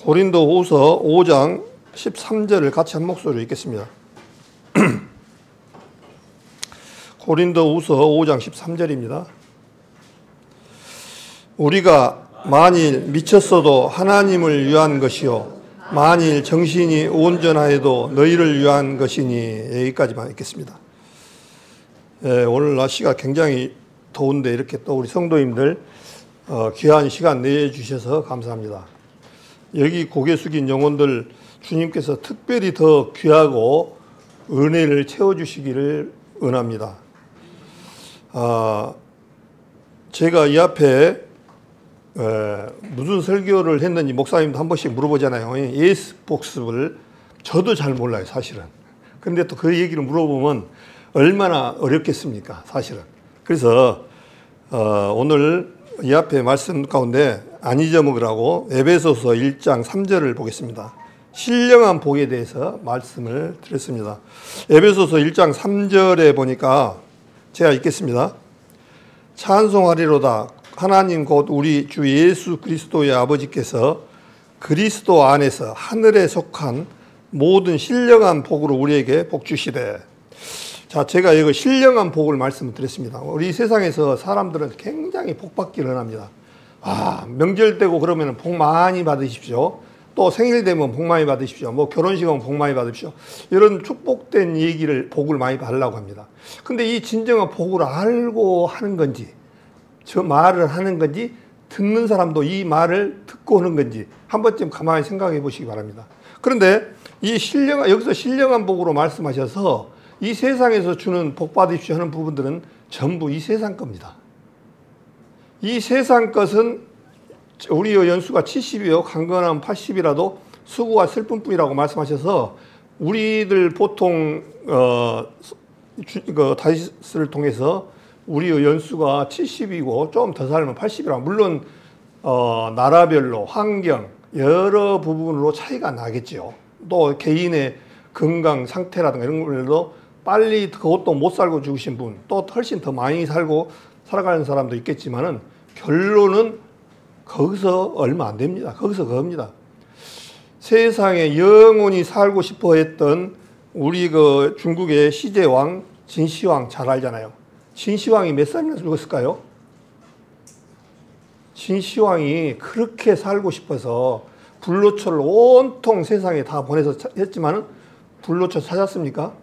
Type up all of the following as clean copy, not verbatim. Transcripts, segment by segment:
고린도후서 5장 13절을 같이 한 목소리로 읽겠습니다. 고린도후서 5장 13절입니다. 우리가 만일 미쳤어도 하나님을 위한 것이요 만일 정신이 온전하여도 너희를 위한 것이니. 여기까지만 읽겠습니다. 오늘 날씨가 굉장히 더운데 이렇게 또 우리 성도님들 귀한 시간 내주셔서 감사합니다. 여기 고개 숙인 영혼들 주님께서 특별히 더 귀하고 은혜를 채워주시기를 원합니다. 제가 이 앞에 무슨 설교를 했는지 목사님도 한 번씩 물어보잖아요. 예수 복습을 저도 잘 몰라요, 사실은. 근데 또 그 얘기를 물어보면 얼마나 어렵겠습니까, 사실은. 그래서 오늘 이 앞에 말씀 가운데 안 잊어먹으라고 에베소서 1장 3절을 보겠습니다. 신령한 복에 대해서 말씀을 드렸습니다. 에베소서 1장 3절에 보니까 제가 읽겠습니다. 찬송하리로다. 하나님 곧 우리 주 예수 그리스도의 아버지께서 그리스도 안에서 하늘에 속한 모든 신령한 복으로 우리에게 복 주시되. 자, 제가 이거 신령한 복을 말씀드렸습니다. 우리 세상에서 사람들은 굉장히 복 받기를 합니다. 명절 되고 그러면 복 많이 받으십시오. 또 생일 되면 복 많이 받으십시오. 뭐 결혼식 하면 복 많이 받으십시오. 이런 축복된 얘기를 복을 많이 받으려고 합니다. 근데 이 진정한 복을 알고 하는 건지, 저 말을 하는 건지, 듣는 사람도 이 말을 듣고 하는 건지 한 번쯤 가만히 생각해 보시기 바랍니다. 그런데 이 여기서 신령한 복으로 말씀하셔서 이 세상에서 주는 복 받으십시오 하는 부분들은 전부 이 세상 겁니다. 이 세상 것은 우리의 연수가 70이요 강건하면 80이라도 수고와 슬픔뿐이라고 말씀하셔서 우리들 보통 다윗을 통해서 우리의 연수가 70이고 좀 더 살면 80이라. 물론 나라별로 환경 여러 부분으로 차이가 나겠죠. 또 개인의 건강 상태라든가 이런 걸로 빨리 그것도 못 살고 죽으신 분, 또 훨씬 더 많이 살고 살아가는 사람도 있겠지만은 결론은 거기서 얼마 안 됩니다. 거기서 그겁니다. 세상에 영원히 살고 싶어 했던 우리 그 중국의 시제왕 진시황 잘 알잖아요. 진시황이 몇 살이나 죽었을까요? 진시황이 그렇게 살고 싶어서 불로초를 온통 세상에 다 보내서 했지만은 불로초 찾았습니까?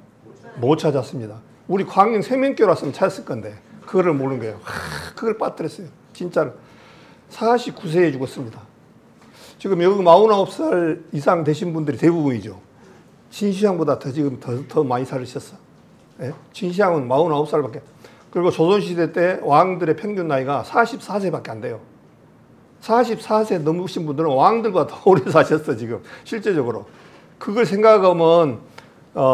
못 찾았습니다. 우리 광명 세면교라으면 찾았을 건데 그거를 모르는 거예요. 그걸 빠뜨렸어요. 진짜로. 49세에 죽었습니다. 지금 여기 49살 이상 되신 분들이 대부분이죠. 진시황보다 더 많이 살으셨어. 예? 진시황은 49살밖에. 그리고 조선시대 때 왕들의 평균 나이가 44세밖에 안 돼요. 44세 넘으신 분들은 왕들보다 더 오래 사셨어, 지금. 실제적으로. 그걸 생각하면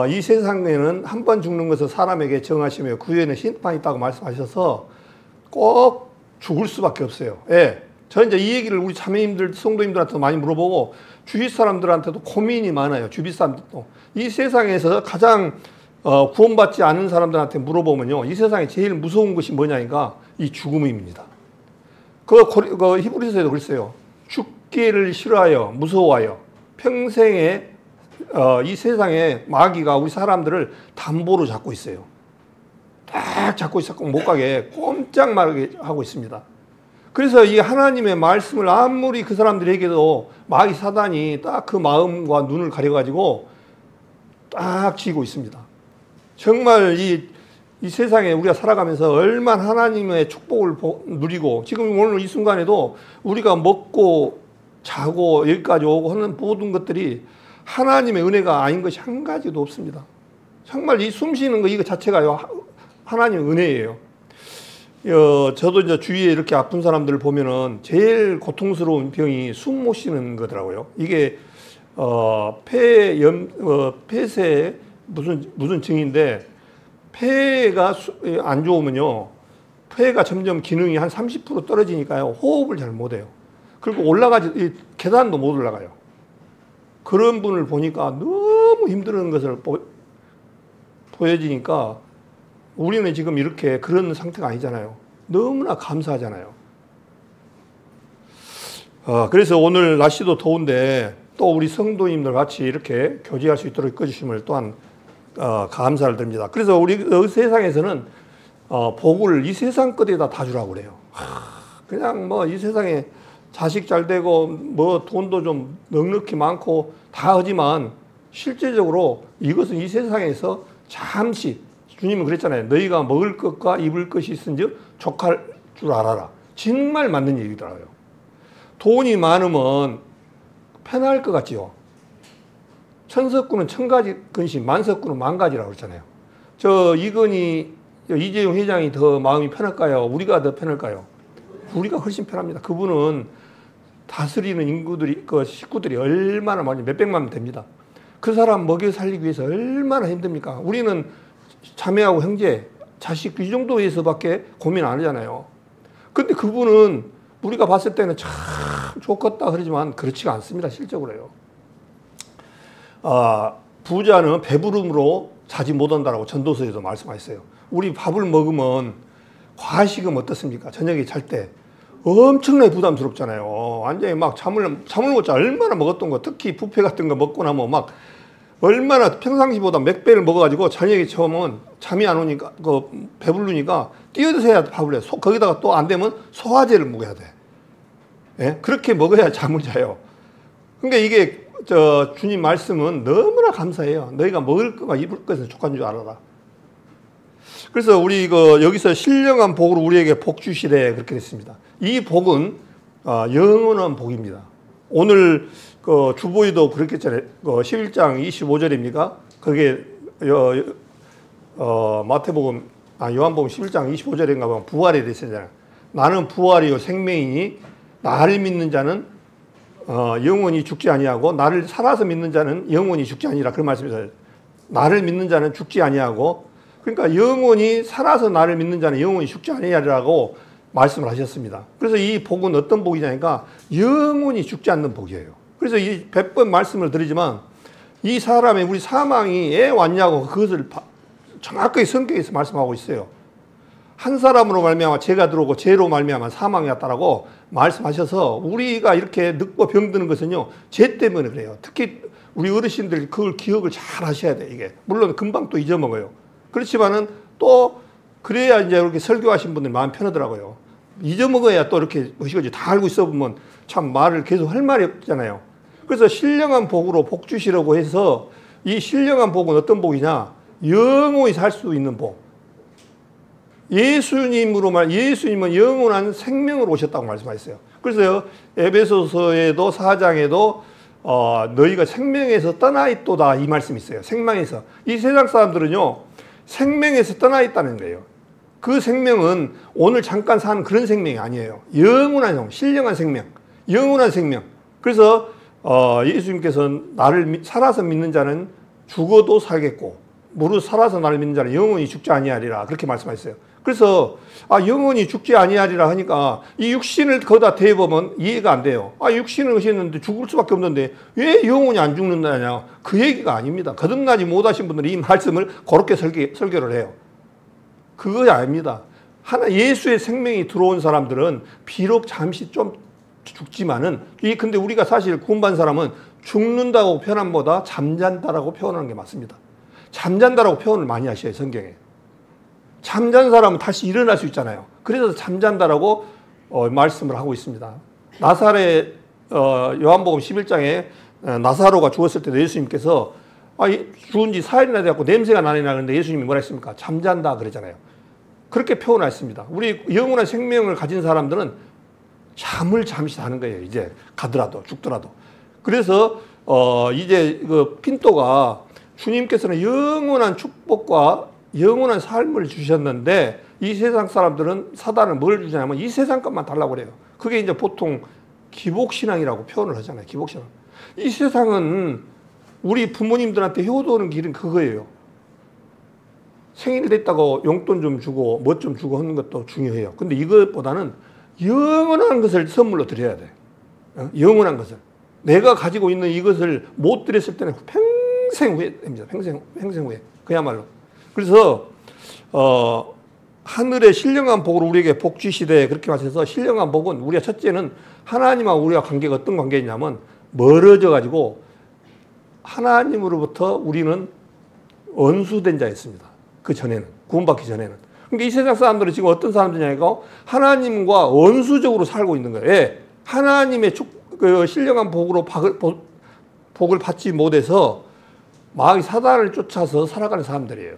이 세상에는 한 번 죽는 것을 사람에게 정하시며 그 후에는 심판이 있다고 말씀하셔서 꼭 죽을 수밖에 없어요. 예. 저 이제 이 얘기를 우리 자매님들, 성도님들한테도 많이 물어보고 주위 사람들한테도 고민이 많아요. 주위 사람들도. 이 세상에서 가장 구원받지 않은 사람들한테 물어보면요. 이 세상에 제일 무서운 것이 뭐냐니까 이 죽음입니다. 그 히브리서에도 그랬어요. 죽기를 싫어하여 무서워하여 평생에 이 세상에 마귀가 우리 사람들을 담보로 잡고 있어요. 딱 잡고 있었고 못 가게 꼼짝 말게 하고 있습니다. 그래서 이 하나님의 말씀을 아무리 그 사람들에게도 마귀 사단이 딱 그 마음과 눈을 가려가지고 딱 쥐고 있습니다. 정말 이 세상에 우리가 살아가면서 얼마나 하나님의 축복을 누리고 지금 오늘 이 순간에도 우리가 먹고 자고 여기까지 오고 하는 모든 것들이 하나님의 은혜가 아닌 것이 한 가지도 없습니다. 정말 이 숨 쉬는 거 이거 자체가요 하나님의 은혜예요. 저도 이제 주위에 이렇게 아픈 사람들을 보면은 제일 고통스러운 병이 숨 못 쉬는 거더라고요. 이게 폐쇄 무슨 증인데 폐가 안 좋으면요 폐가 점점 기능이 한 30% 떨어지니까요 호흡을 잘 못해요. 그리고 계단도 못 올라가요. 그런 분을 보니까 너무 힘든 것을 보여지니까 우리는 지금 이렇게 그런 상태가 아니잖아요. 너무나 감사하잖아요. 그래서 오늘 날씨도 더운데 또 우리 성도님들 같이 이렇게 교제할 수 있도록 이끌어주심을 또한 감사를 드립니다. 그래서 우리 세상에서는 복을 이 세상 것에다 다 주라고 그래요. 그냥 뭐 이 세상에 자식 잘 되고 뭐 돈도 좀 넉넉히 많고 다 하지만 실제적으로 이것은 이 세상에서 잠시, 주님은 그랬잖아요. 너희가 먹을 것과 입을 것이 있은즉 족할 줄 알아라. 정말 맞는 얘기더라고요. 돈이 많으면 편할 것 같지요. 천석구는 천가지 근심, 만석구는 만가지라고 그랬잖아요. 이재용 회장이 더 마음이 편할까요? 우리가 더 편할까요? 우리가 훨씬 편합니다. 그분은 다스리는 인구들이, 식구들이 얼마나 많이, 몇백만 명 됩니다. 그 사람 먹여 살리기 위해서 얼마나 힘듭니까? 우리는 자매하고 형제, 자식 이 정도에서밖에 고민 안 하잖아요. 근데 그분은 우리가 봤을 때는 참 좋겠다 그러지만 그렇지가 않습니다. 실적으로요. 부자는 배부름으로 자지 못한다라고 전도서에도 말씀하셨어요. 우리 밥을 먹으면 과식은 어떻습니까? 저녁에 잘 때 엄청나게 부담스럽잖아요. 완전히 막 잠을 못 자. 얼마나 먹었던 거, 특히 뷔페 같은 거 먹고 나면 막 얼마나 평상시보다 몇 배를 먹어가지고 저녁에 처음은 잠이 안 오니까, 배부르니까 뛰어드셔야 밥을 해. 거기다가 또 안 되면 소화제를 먹어야 돼. 예? 그렇게 먹어야 잠을 자요. 그러니까 이게 주님 말씀은 너무나 감사해요. 너희가 먹을 것과 입을 것은 족한 줄 알아라. 그래서 우리 여기서 신령한 복으로 우리에게 복 주시래 그렇게 됐습니다. 이 복은 영원한 복입니다. 오늘 주보에도 그렇겠잖아요. 11장 25절입니까? 그게 마태복음, 요한복음 11장 25절인가 보면 부활에 대해서잖아요. 나는 부활이요 생명이니 나를 믿는 자는 영원히 죽지 아니하고 나를 살아서 믿는 자는 영원히 죽지 아니라 그런 말씀이세요. 나를 믿는 자는 죽지 아니하고, 그러니까 영원히 살아서 나를 믿는 자는 영원히 죽지 아니하리라고 말씀을 하셨습니다. 그래서 이 복은 어떤 복이냐니까 영원히 죽지 않는 복이에요. 그래서 이 100번 말씀을 드리지만 이 사람의 우리 사망이 왜 왔냐고 그것을 정확하게 성경에서 말씀하고 있어요. 한 사람으로 말미암아 죄가 들어오고 죄로 말미암아 사망이 왔다라고 말씀하셔서 우리가 이렇게 늙고 병드는 것은요 죄 때문에 그래요. 특히 우리 어르신들 그걸 기억을 잘 하셔야 돼요. 이게 물론 금방 또 잊어먹어요. 그렇지만은 또 그래야 이제 이렇게 설교하신 분들 마음 편하더라고요. 잊어먹어야 또 이렇게 뭐시거지 다 알고 있어 보면 참 말을 계속 할 말이 없잖아요. 그래서 신령한 복으로 복 주시려고 해서 이 신령한 복은 어떤 복이냐? 영원히 살 수 있는 복. 예수님은 영원한 생명으로 오셨다고 말씀하셨어요. 그래서 에베소서에도 4장에도 너희가 생명에서 떠나 있도다 이 말씀이 있어요. 생명에서. 이 세상 사람들은요 생명에서 떠나 있다는 거예요. 그 생명은 오늘 잠깐 사는 그런 생명이 아니에요. 영원한 생명, 신령한 생명, 영원한 생명. 그래서 예수님께서는 나를 살아서 믿는 자는 죽어도 살겠고 무릇 살아서 나를 믿는 자는 영원히 죽지 아니하리라 그렇게 말씀하셨어요. 그래서 영원히 죽지 아니하리라 하니까 이 육신을 거기다 대보면 이해가 안 돼요. 육신을 의시했는데 죽을 수밖에 없는데 왜 영원히 안 죽는다냐? 그 얘기가 아닙니다. 거듭나지 못하신 분들이 이 말씀을 그렇게 설교를 해요. 그거 아닙니다. 예수의 생명이 들어온 사람들은 비록 잠시 좀 죽지만은 근데 우리가 사실 구원받은 사람은 죽는다고 표현함보다 잠잔다라고 표현하는 게 맞습니다. 잠잔다라고 표현을 많이 하셔요, 성경에. 잠잔 사람은 다시 일어날 수 있잖아요. 그래서 잠잔다라고 말씀을 하고 있습니다. 나사렛 요한복음 11장에 나사로가 죽었을 때도 예수님께서 죽은 지 4일이나 되었고 냄새가 나네 나는데 예수님이 뭐라 했습니까? 잠잔다 그랬잖아요. 그렇게 표현했습니다. 우리 영원한 생명을 가진 사람들은 잠을 잠시 자는 거예요. 이제 가더라도 죽더라도. 그래서 이제 핀토가 주님께서는 영원한 축복과 영원한 삶을 주셨는데 이 세상 사람들은 사단은 뭘 주냐면 이 세상 것만 달라고 그래요. 그게 이제 보통 기복신앙이라고 표현을 하잖아요. 기복신앙. 이 세상은 우리 부모님들한테 효도하는 길은 그거예요. 생일 됐다고 용돈 좀 주고 뭐 좀 주고 하는 것도 중요해요. 근데 이것보다는 영원한 것을 선물로 드려야 돼. 영원한 것을. 내가 가지고 있는 이것을 못 드렸을 때는 평생 후회됩니다. 평생 후회. 그야말로. 그래서 하늘의 신령한 복으로 우리에게 복 주시되 그렇게 하셔서 신령한 복은 우리가 첫째는 하나님하고 우리가 관계가 어떤 관계냐면 멀어져 가지고 하나님으로부터 우리는 원수된 자였습니다. 그 전에는, 구원받기 전에는. 그러니까 이 세상 사람들은 지금 어떤 사람들이냐니까 하나님과 원수적으로 살고 있는 거예요. 예. 하나님의 그 신령한 복으로 복을 받지 못해서 마귀 사단을 쫓아서 살아가는 사람들이에요.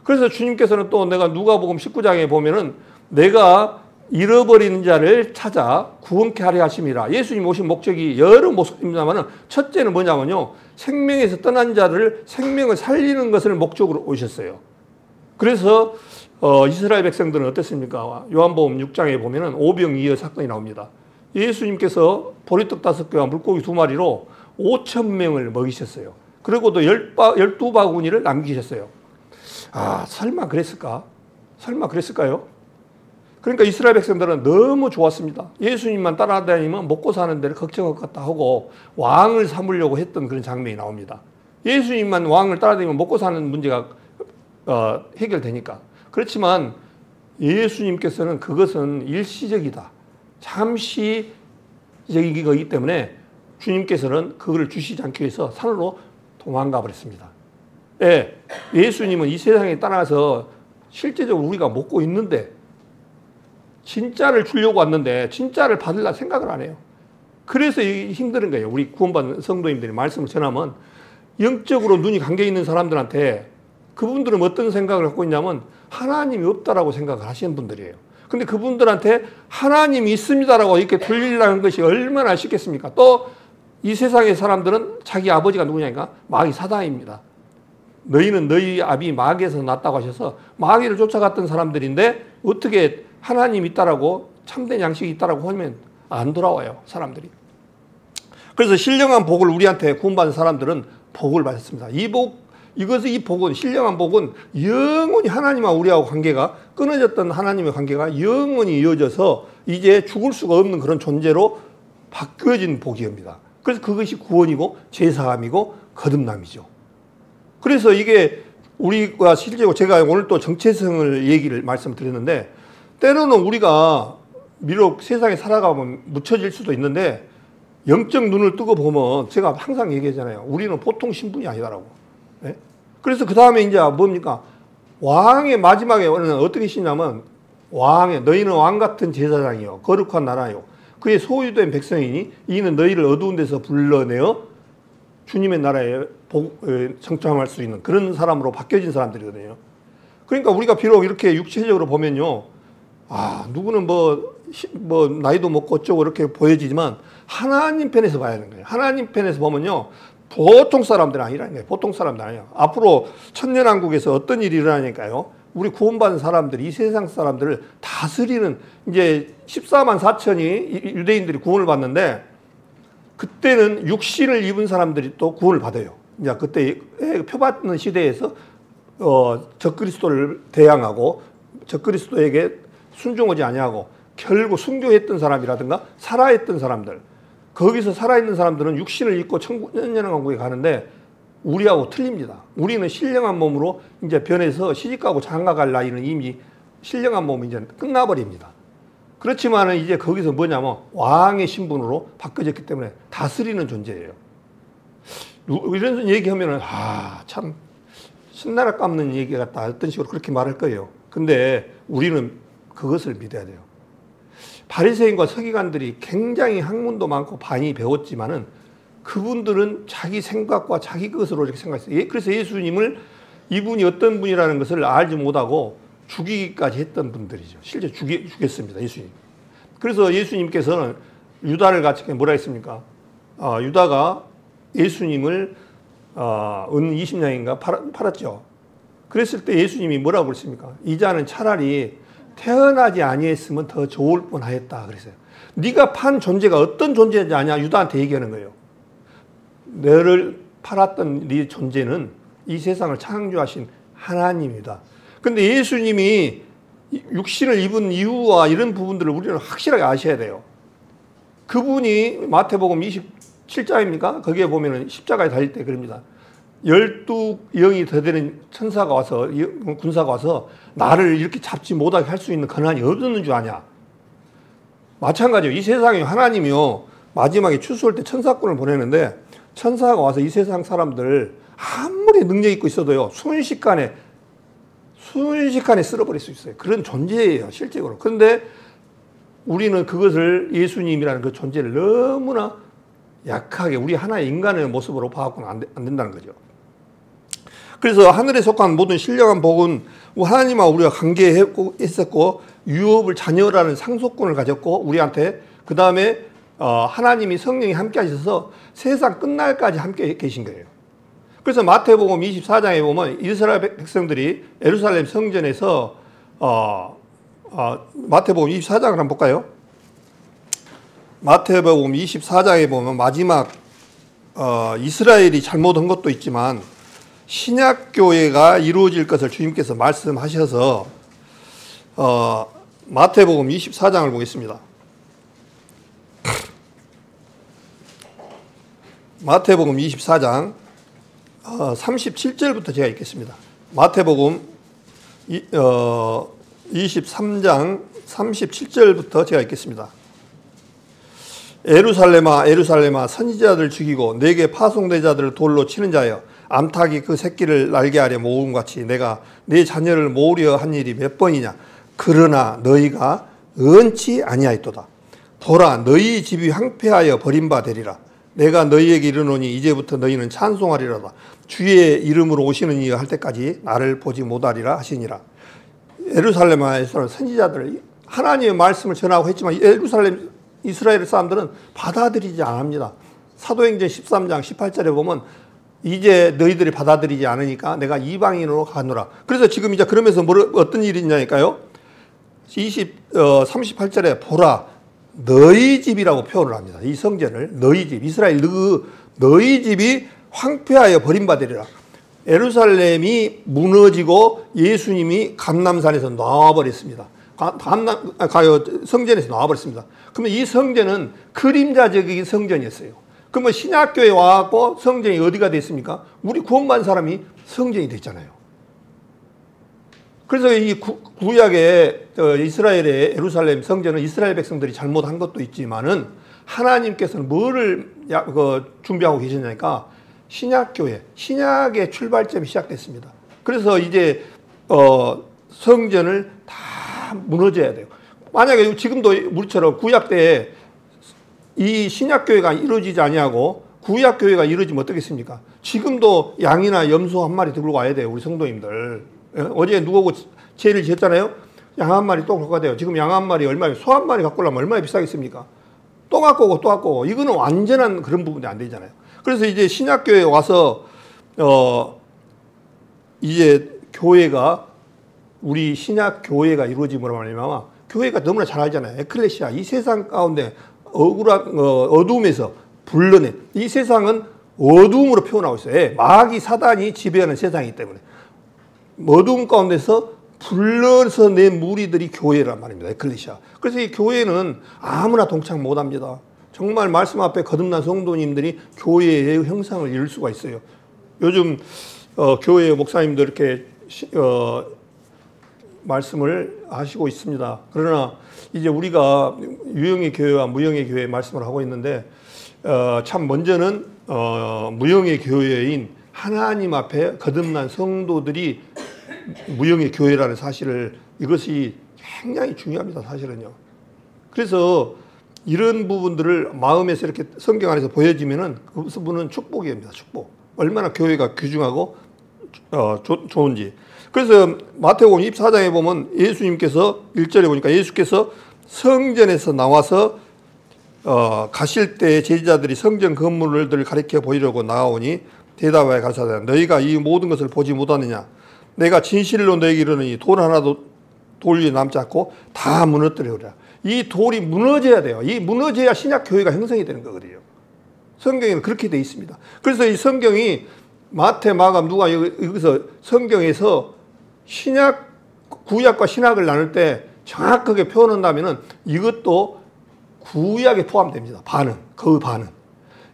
그래서 주님께서는 또 내가 누가복음 19장에 보면은 내가 잃어버리는 자를 찾아 구원케 하려 하심이라. 예수님 오신 목적이 여러 모습입니다만은 첫째는 뭐냐면요, 생명에서 떠난 자를 생명을 살리는 것을 목적으로 오셨어요. 그래서 이스라엘 백성들은 어땠습니까? 요한복음 6장에 보면은 오병이어 사건이 나옵니다. 예수님께서 보리떡 5개와 물고기 2마리로 5,000명을 먹이셨어요. 그리고도 12바구니를 남기셨어요. 아, 설마 그랬을까? 설마 그랬을까요? 그러니까 이스라엘 백성들은 너무 좋았습니다. 예수님만 따라다니면 먹고 사는 데를 걱정할 것 같다 하고 왕을 삼으려고 했던 그런 장면이 나옵니다. 예수님만 왕을 따라다니면 먹고 사는 문제가 해결되니까. 그렇지만 예수님께서는 그것은 일시적이다, 잠시적인 거기 때문에 주님께서는 그걸 주시지 않기 위해서 산으로 도망가 버렸습니다. 예, 예수님은 이 세상에 따라서 실제적으로 우리가 먹고 있는데 진짜를 주려고 왔는데 진짜를 받으려 생각을 안 해요. 그래서 힘든 거예요. 우리 구원받은 성도님들이 말씀을 전하면 영적으로 눈이 감겨 있는 사람들한테 그분들은 어떤 생각을 갖고 있냐면 하나님이 없다라고 생각을 하시는 분들이에요. 근데 그분들한테 하나님이 있습니다라고 이렇게 들리려는 것이 얼마나 쉽겠습니까? 또 이 세상의 사람들은 자기 아버지가 누구냐니까 마귀 사단입니다. 너희는 너희 아비 마귀에서 났다고 하셔서 마귀를 쫓아갔던 사람들인데 어떻게 하나님이 있다라고 참된 양식이 있다라고 하면 안 돌아와요, 사람들이. 그래서 신령한 복을 우리한테 구원받은 사람들은 복을 받았습니다. 이 복은 신령한 복은 영원히 하나님과 우리하고 관계가 끊어졌던 하나님의 관계가 영원히 이어져서 이제 죽을 수가 없는 그런 존재로 바뀌어진 복이옵니다. 그래서 그것이 구원이고 제사함이고 거듭남이죠. 그래서 이게 우리가 실제로 제가 오늘 또 정체성을 말씀드렸는데 때로는 우리가 비록 세상에 살아가면 묻혀질 수도 있는데 영적 눈을 뜨고 보면 제가 항상 얘기하잖아요. 우리는 보통 신분이 아니다라고. 네? 그래서 그 다음에 이제 뭡니까? 왕의 마지막에는 어떻게 시냐면 너희는 왕 같은 제사장이요 거룩한 나라요 그의 소유된 백성이니 이는 너희를 어두운 데서 불러내어 주님의 나라에 청청할 수 있는 그런 사람으로 바뀌어진 사람들이거든요. 그러니까 우리가 비록 이렇게 육체적으로 보면요, 누구는 뭐 나이도 먹고 어쩌고 이렇게 보여지지만 하나님 편에서 봐야 하는 거예요. 하나님 편에서 보면요, 보통 사람들이 아니라는 거예요. 보통 사람들 아니에요. 앞으로 천년왕국에서 어떤 일이 일어나니까요. 우리 구원받은 사람들이 이 세상 사람들을 다스리는 이제 14만 4천이 유대인들이 구원을 받는데 그때는 육신을 입은 사람들이 또 구원을 받아요. 이제 그때 표받는 시대에서 적그리스도를 대항하고 적그리스도에게 순종하지 아니하고 결국 순교했던 사람이라든가 살아있던 사람들, 거기서 살아있는 사람들은 육신을 입고 천년왕국에 가는데 우리하고 틀립니다. 우리는 신령한 몸으로 이제 변해서 시집가고 장가갈 나이는 이미 신령한 몸이 이제 끝나버립니다. 그렇지만 이제 거기서 뭐냐면 왕의 신분으로 바뀌어졌기 때문에 다스리는 존재예요. 이런 얘기하면은 참 신나라 깎는 얘기 같다 어떤 식으로 그렇게 말할 거예요. 근데 우리는 그것을 믿어야 돼요. 바리새인과 서기관들이 굉장히 학문도 많고 많이 배웠지만은 그분들은 자기 생각과 자기 것으로 이렇게 생각했어요. 그래서 예수님을 이분이 어떤 분이라는 것을 알지 못하고 죽이기까지 했던 분들이죠. 실제 죽였습니다, 예수님. 그래서 예수님께서는 유다를 같이 뭐라 했습니까? 유다가 예수님을 은 20냥인가 팔았죠. 그랬을 때 예수님이 뭐라고 그랬습니까? 이 자는 차라리 태어나지 아니했으면 더 좋을 뻔하였다 그랬어요. 네가 판 존재가 어떤 존재인지 아냐? 유다한테 얘기하는 거예요. 너를 팔았던 네 존재는 이 세상을 창조하신 하나님이다. 근데 예수님이 육신을 입은 이유와 이런 부분들을 우리는 확실하게 아셔야 돼요. 그분이 마태복음 27장입니까? 거기에 보면은 십자가에 달릴 때 그럽니다. 12영이 더 되는 천사가 와서, 군사가 와서 나를 이렇게 잡지 못하게 할 수 있는 권한이 없는 줄 아냐? 마찬가지예요. 이 세상에 하나님이요, 마지막에 추수할 때 천사꾼을 보내는데, 천사가 와서 이 세상 사람들 아무리 능력 있고 있어도요, 순식간에 쓸어버릴 수 있어요. 그런 존재예요, 실제로. 그런데 우리는 그것을 예수님이라는 그 존재를 너무나 약하게 우리 하나의 인간의 모습으로 봐갖고는 안 된다는 거죠. 그래서 하늘에 속한 모든 신령한 복은 하나님과 우리가 관계했었고, 유업을 자녀라는 상속권을 가졌고, 우리한테, 그 다음에 하나님이 성령이 함께 하셔서 세상 끝날까지 함께 계신 거예요. 그래서 마태복음 24장에 보면 이스라엘 백성들이 예루살렘 성전에서 마태복음 24장을 한번 볼까요? 마태복음 24장에 보면 마지막 이스라엘이 잘못한 것도 있지만 신약교회가 이루어질 것을 주님께서 말씀하셔서 마태복음 24장을 보겠습니다. 마태복음 24장 37절부터 제가 읽겠습니다. 마태복음 23장 37절부터 제가 읽겠습니다. 에루살렘아 에루살렘아 선지자들 죽이고 내게 파송된 자들을 돌로 치는 자여, 암탉이 그 새끼를 날개 아래 모음 같이 내가 내 자녀를 모으려 한 일이 몇 번이냐. 그러나 너희가 언치 아니하였도다. 보라, 너희 집이 황폐하여 버림바 되리라. 내가 너희에게 이르노니 이제부터 너희는 찬송하리로다. 주의 이름으로 오시는 이여 할 때까지 나를 보지 못하리라 하시니라. 예루살렘에서 선지자들 하나님의 말씀을 전하고 했지만 예루살렘 이스라엘 사람들은 받아들이지 않습니다. 사도행전 13장 18절에 보면 이제 너희들이 받아들이지 않으니까 내가 이방인으로 가노라. 그래서 지금 이제 그러면서 어떤 일이 있냐니까요. 38절에 보라, 너희 집이라고 표현을 합니다. 이 성전을 너희 집, 이스라엘 너희 집이 황폐하여 버림받으리라. 예루살렘이 무너지고 예수님이 감람산에서 나와버렸습니다. 성전에서 나와버렸습니다. 그러면 이 성전은 그림자적인 성전이었어요. 그러면 신약교에 와갖고 성전이 어디가 됐습니까? 우리 구원받은 사람이 성전이 됐잖아요. 그래서 이 구약의 이스라엘의 예루살렘 성전은 이스라엘 백성들이 잘못한 것도 있지만은 하나님께서는 뭐를 준비하고 계셨냐니까 신약교회, 신약의 출발점이 시작됐습니다. 그래서 이제 성전을 다 무너져야 돼요. 만약에 지금도 우리처럼 구약 때 이 신약교회가 이루어지지 아니하고 구약교회가 이루어지면 어떻겠습니까? 지금도 양이나 염소 한 마리 들고 와야 돼요, 우리 성도님들. 어제 누구고 죄를 지었잖아요? 양 한 마리 또 갖고 가야 돼요. 지금 양 한 마리 얼마에, 소 한 마리 갖고 오려면 얼마나 비싸겠습니까? 또 갖고 오고 또 갖고 오고. 이거는 완전한 그런 부분이 안 되잖아요. 그래서 이제 신약교회에 와서 이제 교회가, 우리 신약교회가 이루어짐으로 말미암아 교회가 너무나 잘 알잖아요. 에클레시아, 이 세상 가운데 어두움에서 불러낸, 이 세상은 어두움으로 표현하고 있어요. 마귀 사단이 지배하는 세상이기 때문에 어두움 가운데서 불러서 낸 무리들이 교회란 말입니다. 에클레시아. 그래서 이 교회는 아무나 동참 못합니다. 정말 말씀 앞에 거듭난 성도님들이 교회의 형상을 이룰 수가 있어요. 요즘 교회 목사님들 이렇게 말씀을 하시고 있습니다. 그러나 이제 우리가 유형의 교회와 무형의 교회 말씀을 하고 있는데 참 먼저는 무형의 교회인 하나님 앞에 거듭난 성도들이 무형의 교회라는 사실을, 이것이 굉장히 중요합니다, 사실은요. 그래서 이런 부분들을 마음에서 이렇게 성경 안에서 보여지면은 그 부분은 축복입니다, 축복. 얼마나 교회가 귀중하고 좋은지. 그래서 마태복음 24장에 보면 예수님께서 1절에 보니까 예수께서 성전에서 나와서 가실 때 제자들이 성전 건물들을 가리켜 보이려고 나오니 대답하여 가라사대 너희가 이 모든 것을 보지 못하느냐. 내가 진실로 너희에게 이르노니 돌 하나도 돌 위에 남지 않고 다 무너뜨리리라. 이 돌이 무너져야 돼요. 이 무너져야 신약 교회가 형성이 되는 거거든요. 성경에는 그렇게 돼 있습니다. 그래서 이 성경이 마태, 마가, 누가 여기서 성경에서 신약, 구약과 신약을 나눌 때 정확하게 표현한다면은 이것도 구약에 포함됩니다. 그 반은.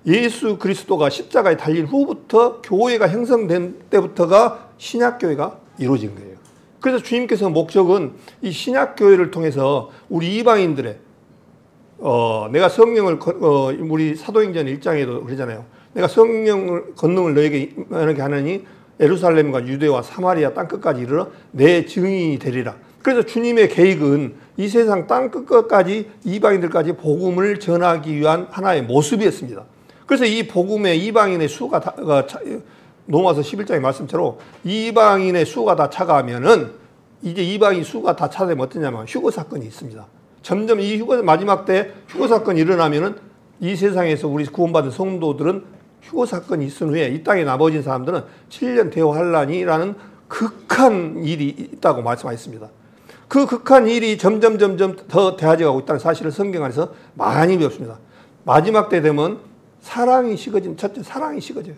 예수 그리스도가 십자가에 달린 후부터 교회가 형성된 때부터가 신약교회가 이루어진 거예요. 그래서 주님께서 목적은 이 신약교회를 통해서 우리 이방인들의 내가 성령을 우리 사도행전 1장에도 그러잖아요. 내가 성령을 권능을 너에게 하느니 예루살렘과 유대와 사마리아 땅끝까지 이르러 내 증인이 되리라. 그래서 주님의 계획은 이 세상 땅끝까지 이방인들까지 복음을 전하기 위한 하나의 모습이었습니다. 그래서 이 복음의 이방인의 수가 로마서 11장의 말씀처럼 이방인의 수가 다 차가면은 이제 이방인 수가 다 차되면 어떠냐면 휴거 사건이 있습니다. 점점 이 마지막 때 휴거 사건이 일어나면은 이 세상에서 우리 구원받은 성도들은 휴거 사건이 있은 후에 이 땅에 남아진 사람들은 7년 대환란이라는 극한 일이 있다고 말씀하셨습니다. 그 극한 일이 점점 더 대화져가고 있다는 사실을 성경 안에서 많이 배웠습니다. 마지막 때 되면 사랑이 식어지는, 첫째 사랑이 식어져요.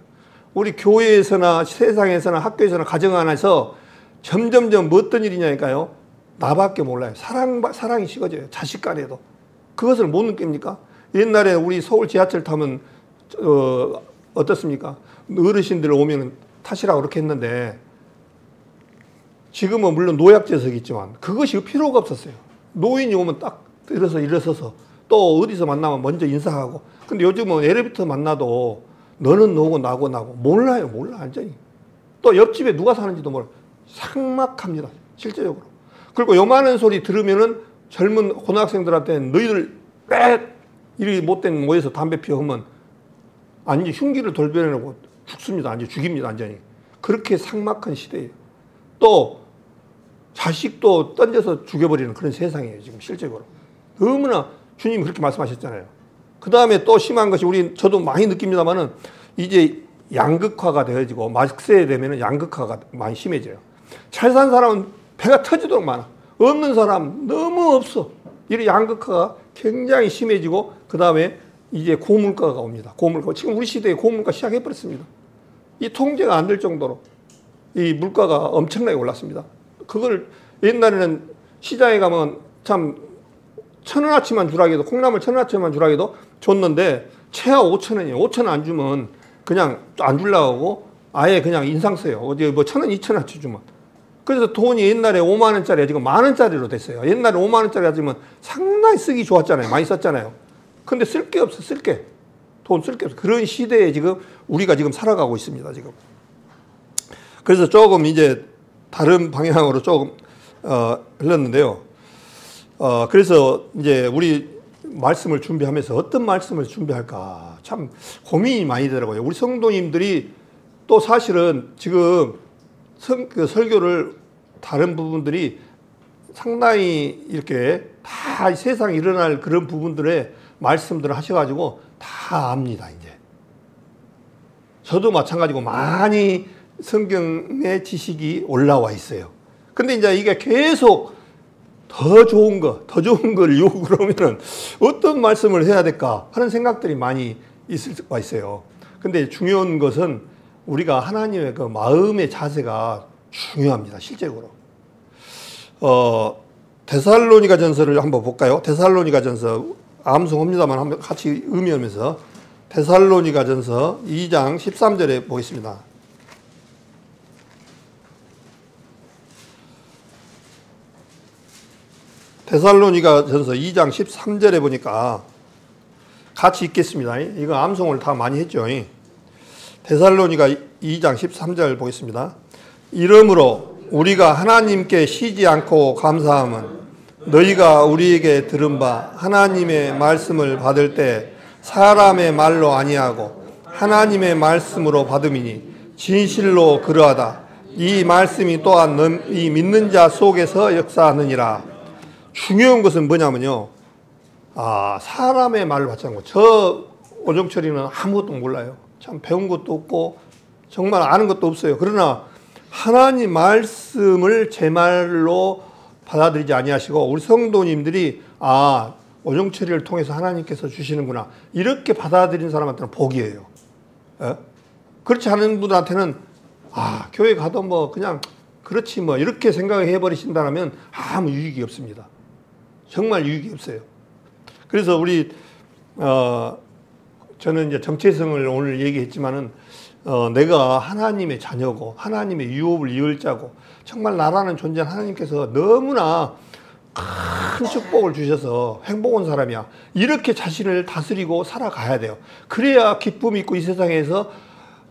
우리 교회에서나 세상에서나 학교에서나 가정 안에서 점점 어떤 일이냐니까요. 나밖에 몰라요. 사랑이 식어져요. 자식 간에도. 그것을 못 느낍니까? 옛날에 우리 서울 지하철 타면 어떻습니까? 어르신들 오면 타시라고 그렇게 했는데 지금은 물론 노약자석이 있지만 그것이 필요가 없었어요. 노인이 오면 딱 일어서서 또 어디서 만나면 먼저 인사하고. 근데 요즘은 엘리베이터 만나도 너는 너고 나고 몰라 완전히. 또 옆집에 누가 사는지도 몰라. 삭막합니다. 실제적으로. 그리고 요만한 소리 들으면은 젊은 고등학생들한테는 너희들 왜 이리 못된 모여서 담배 피우면 완전히 흉기를 돌변해놓고 죽습니다. 완전히 죽입니다. 완전히. 그렇게 삭막한 시대예요. 또 자식도 던져서 죽여버리는 그런 세상이에요. 지금 실제적으로. 너무나 주님이 그렇게 말씀하셨잖아요. 그 다음에 또 심한 것이 저도 많이 느낍니다만은 이제 양극화가 되어지고 막세 되면은 양극화가 많이 심해져요. 잘 산 사람은 배가 터지도록 많아. 없는 사람 너무 없어. 이런 양극화가 굉장히 심해지고 그 다음에 이제 고물가가 옵니다. 고물가. 지금 우리 시대에 고물가 시작해버렸습니다. 이 통제가 안 될 정도로 이 물가가 엄청나게 올랐습니다. 그걸 옛날에는 시장에 가면 참 1,000원어치만 주라고 해도 콩나물 1,000원어치만 주라고 해도 줬는데 최하 5,000원이에요. 5,000원 안 주면 그냥 안 주려고 하고 아예 그냥 인상 써요. 어디 뭐 1,000원, 2,000원어치 주면. 그래서 돈이 옛날에 5만 원짜리가 지금 만 원짜리로 됐어요. 옛날에 5만 원짜리 가지면 상당히 쓰기 좋았잖아요. 많이 썼잖아요. 근데 쓸 게 없어, 쓸 게. 돈 쓸 게 없어. 그런 시대에 지금 우리가 지금 살아가고 있습니다. 지금. 그래서 조금 이제 다른 방향으로 조금 흘렀는데요. 그래서 이제 우리 말씀을 준비하면서 어떤 말씀을 준비할까 참 고민이 많이 되더라고요. 우리 성도님들이 또 사실은 지금 그 설교를 다른 부분들이 상당히 이렇게 다 세상에 일어날 그런 부분들의 말씀들을 하셔가지고 다 압니다, 이제. 저도 마찬가지고 많이 성경의 지식이 올라와 있어요. 근데 이제 이게 계속 더 좋은 걸 요구를 하면은 어떤 말씀을 해야 될까 하는 생각들이 많이 있을 수가 있어요. 근데 중요한 것은 우리가 하나님의 그 마음의 자세가 중요합니다, 실제로. 데살로니가 전서를 한번 볼까요? 데살로니가 전서, 암송합니다만 한번 같이 의미하면서 데살로니가 전서 2장 13절에 보겠습니다. 데살로니가 전서 2장 13절에 보니까 같이 읽겠습니다. 이거 암송을 다 많이 했죠. 데살로니가 2장 13절 보겠습니다. 이러므로 우리가 하나님께 쉬지 않고 감사함은 너희가 우리에게 들은 바 하나님의 말씀을 받을 때 사람의 말로 아니하고 하나님의 말씀으로 받음이니 진실로 그러하다. 이 말씀이 또한 이 믿는 자 속에서 역사하느니라. 중요한 것은 뭐냐면요. 사람의 말을 받지 않고, 저 오정철이는 아무것도 몰라요. 참 배운 것도 없고 정말 아는 것도 없어요. 그러나 하나님 말씀을 제 말로 받아들이지 아니하시고 우리 성도님들이 오정철이를 통해서 하나님께서 주시는구나 이렇게 받아들이는 사람한테는 복이에요. 그렇지 않은 분한테는 교회 가도 뭐 그냥 그렇지 뭐 이렇게 생각해 버리신다면 아무 유익이 없습니다. 정말 유익이 없어요. 그래서 우리 저는 이제 정체성을 오늘 얘기했지만은 내가 하나님의 자녀고 하나님의 유업을 이을 자고 정말 나라는 존재는 하나님께서 너무나 큰 축복을 주셔서 행복 온 사람이야. 이렇게 자신을 다스리고 살아가야 돼요. 그래야 기쁨이 있고 이 세상에서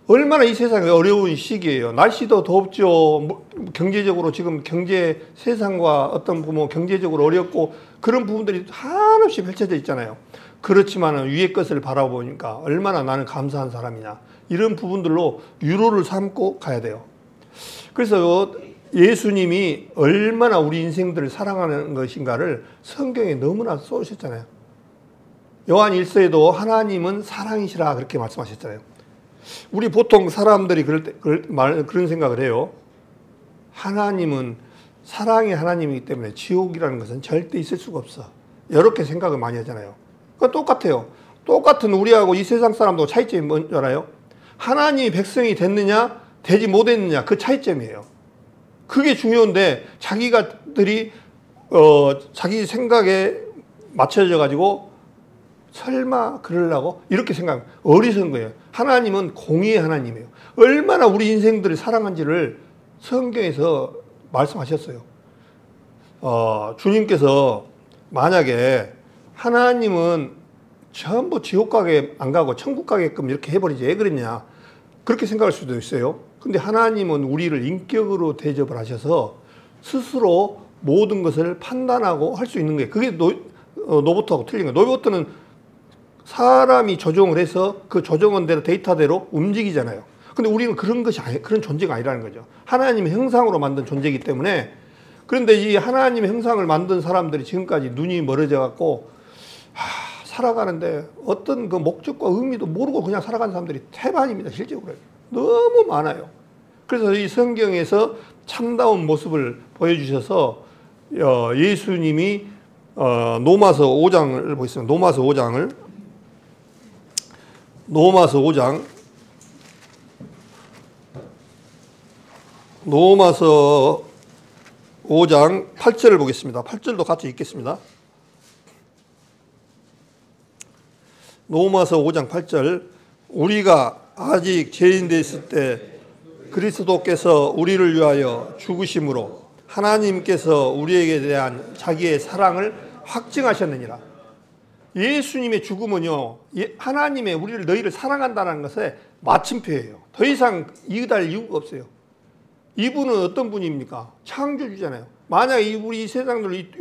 얼마나 이 세상이 어려운 시기예요. 날씨도 덥죠. 경제적으로 지금 경제 세상과 어떤 부분 경제적으로 어렵고 그런 부분들이 한없이 펼쳐져 있잖아요. 그렇지만 위의 것을 바라보니까 얼마나 나는 감사한 사람이냐. 이런 부분들로 위로를 삼고 가야 돼요. 그래서 예수님이 얼마나 우리 인생들을 사랑하는 것인가를 성경에 너무나 쏘셨잖아요. 요한 1서에도 하나님은 사랑이시라 그렇게 말씀하셨잖아요. 우리 보통 사람들이 그런 생각을 해요. 하나님은 사랑의 하나님이기 때문에 지옥이라는 것은 절대 있을 수가 없어. 이렇게 생각을 많이 하잖아요. 그건 똑같아요. 똑같은 우리하고 이 세상 사람도 차이점이 뭔지 알아요? 하나님이 백성이 됐느냐 되지 못했느냐 그 차이점이에요. 그게 중요한데 자기가들이 자기 생각에 맞춰져 가지고 설마 그러려고 이렇게 생각하면 어리석은 거예요. 하나님은 공의의 하나님이에요. 얼마나 우리 인생들을 사랑한지를 성경에서 말씀하셨어요. 주님께서 만약에 하나님은 전부 지옥 가게 안 가고 천국 가게끔 이렇게 해버리지 왜 그랬냐 그렇게 생각할 수도 있어요. 근데 하나님은 우리를 인격으로 대접을 하셔서 스스로 모든 것을 판단하고 할 수 있는 거예요. 그게 로봇하고 틀린 거예요. 로봇은 사람이 조종을 해서 그 조정한 대로 데이터대로 움직이잖아요. 근데 우리는 그런 것이 그런 존재가 아니라는 거죠. 하나님의 형상으로 만든 존재이기 때문에. 그런데 이 하나님의 형상을 만든 사람들이 지금까지 눈이 멀어져 갖고 살아가는데 어떤 그 목적과 의미도 모르고 그냥 살아가는 사람들이 태반입니다. 실제로 너무 많아요. 그래서 이 성경에서 참다운 모습을 보여주셔서 예수님이 로마서 5장을 보겠습니다. 로마서 5장 8절을 보겠습니다. 8절도 같이 읽겠습니다. 로마서 5장 8절 우리가 아직 죄인 됐을 때 그리스도께서 우리를 위하여 죽으심으로 하나님께서 우리에게 대한 자기의 사랑을 확증하셨느니라. 예수님의 죽음은요, 하나님의 너희를 사랑한다는 것에 마침표예요. 더 이상 이의할 이유가 없어요. 이분은 어떤 분입니까? 창조주잖아요. 만약에 우리 이 세상들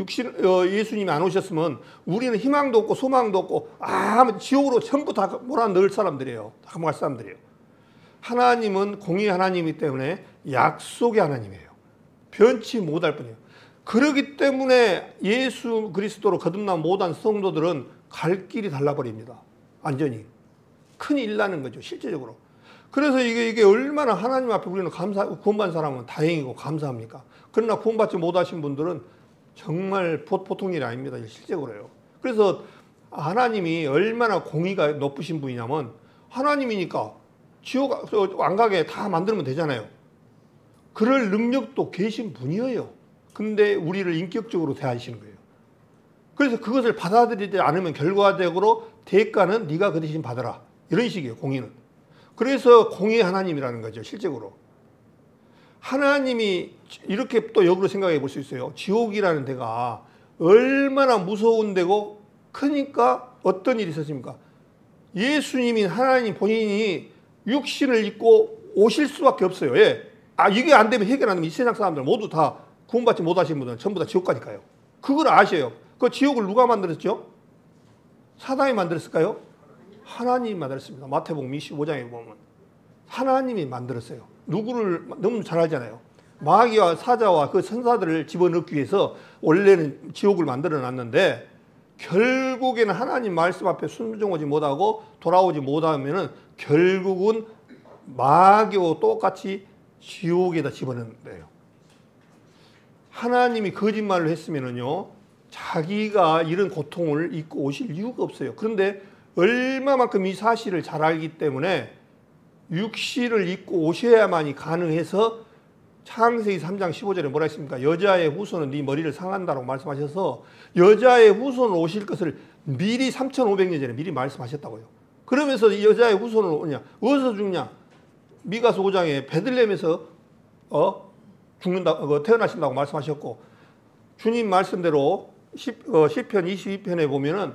예수님이 안 오셨으면 우리는 희망도 없고 소망도 없고 지옥으로 전부 다 몰아넣을 사람들이에요. 다 갈 사람들이에요. 하나님은 공의 하나님이기 때문에 약속의 하나님이에요. 변치 못할 뿐이에요. 그렇기 때문에 예수 그리스도로 거듭난 모든 성도들은 갈 길이 달라버립니다. 완전히. 큰일 나는 거죠. 실제적으로. 그래서 이게 얼마나 하나님 앞에 우리는 구원받은 사람은 다행이고 감사합니까? 그러나 구원받지 못하신 분들은 정말 보통 일이 아닙니다. 실제로요. 그래서 하나님이 얼마나 공의가 높으신 분이냐면 하나님이니까 지옥 안 가게 다 만들면 되잖아요. 그럴 능력도 계신 분이에요. 근데 우리를 인격적으로 대하시는 거예요. 그래서 그것을 받아들이지 않으면 결과적으로 대가는 네가 그 대신 받아라. 이런 식이에요. 공의는. 그래서 공의의 하나님이라는 거죠. 실제로. 하나님이 이렇게 또 역으로 생각해 볼 수 있어요. 지옥이라는 데가 얼마나 무서운 데고 크니까 어떤 일이 있었습니까? 예수님이 하나님 본인이 육신을 입고 오실 수밖에 없어요. 예. 이게 안 되면 해결 안 되면 이 세상 사람들 모두 다 구원받지 못하신 분들은 전부 다 지옥까지 가요. 그걸 아셔요. 그 지옥을 누가 만들었죠? 사단이 만들었을까요? 하나님이 만들었습니다. 마태복음 25장에 보면 하나님이 만들었어요. 누구를 너무 잘 알잖아요. 마귀와 사자와 그 천사들을 집어넣기 위해서 원래는 지옥을 만들어 놨는데 결국에는 하나님 말씀 앞에 순종하지 못하고 돌아오지 못하면은 결국은 마귀와 똑같이 지옥에다 집어넣는 거예요. 하나님이 거짓말을 했으면은요, 자기가 이런 고통을 입고 오실 이유가 없어요. 그런데 얼마만큼 이 사실을 잘 알기 때문에 육신을 입고 오셔야만이 가능해서 창세기 3장 15절에 뭐라 했습니까? 여자의 후손은 네 머리를 상한다고 말씀하셔서 여자의 후손으로 오실 것을 미리 3,500년 전에 미리 말씀하셨다고요. 그러면서 이 여자의 후손으로 오냐? 어디서 죽냐? 미가서 5장에 베들레헴에서 태어나신다고 말씀하셨고 주님 말씀대로 시편 22편에 보면은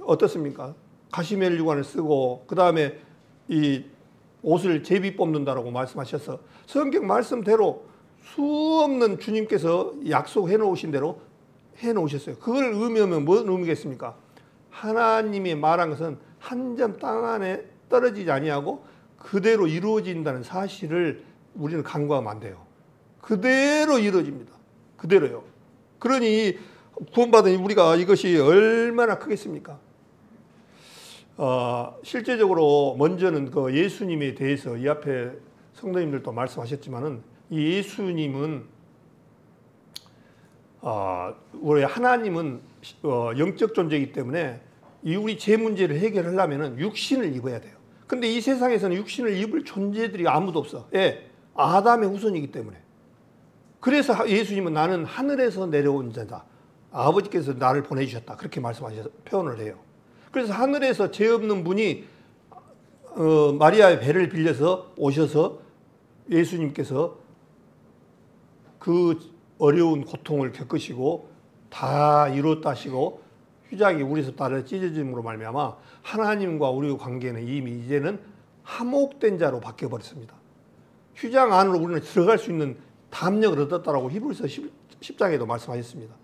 어떻습니까? 가시멜 유관을 쓰고 그 다음에 이 옷을 제비 뽑는다라고 말씀하셔서 성경 말씀대로 수없는 주님께서 약속해 놓으신 대로 해 놓으셨어요. 그걸 의미하면 뭔 의미겠습니까? 하나님이 말한 것은 한 점 땅 안에 떨어지지 아니하고 그대로 이루어진다는 사실을 우리는 간과하면 안 돼요. 그대로 이루어집니다. 그대로요. 그러니 구원받은 우리가 이것이 얼마나 크겠습니까? 실제적으로 먼저는 그 예수님에 대해서 이 앞에 성도님들도 말씀하셨지만은 이 예수님은 우리 하나님은 영적 존재이기 때문에 이 우리 죄 문제를 해결하려면은 육신을 입어야 돼요. 근데 이 세상에서는 육신을 입을 존재들이 아무도 없어. 예, 아담의 후손이기 때문에. 그래서 예수님은 나는 하늘에서 내려온 자다. 아버지께서 나를 보내주셨다. 그렇게 말씀하셔서 표현을 해요. 그래서 하늘에서 죄 없는 분이 마리아의 배를 빌려서 오셔서 예수님께서 그 어려운 고통을 겪으시고 다 이뤘다 하시고 휘장이 우리에서 따라 찢어짐으로 말미암아 하나님과 우리의 관계는 이미 이제는 화목된 자로 바뀌어 버렸습니다. 휘장 안으로 우리는 들어갈 수 있는 담력을 얻었다라고 히브리서 10장에도 말씀하셨습니다.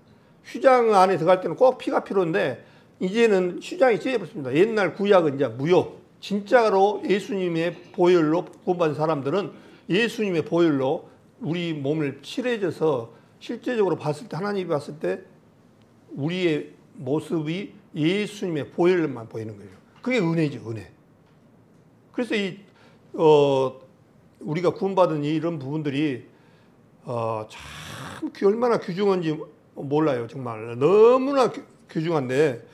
휘장 안에 들어갈 때는 꼭 피가 필요한데 이제는 휘장이 찢어버렸습니다. 옛날 구약은 이제 무효. 진짜로 예수님의 보혈로 구원받은 사람들은 예수님의 보혈로 우리 몸을 칠해져서 실제적으로 봤을 때 하나님이 봤을 때 우리의 모습이 예수님의 보혈만 보이는 거예요. 그게 은혜죠, 은혜. 그래서 우리가 구원받은 이런 부분들이 참 얼마나 귀중한지 몰라요. 정말 너무나 귀중한데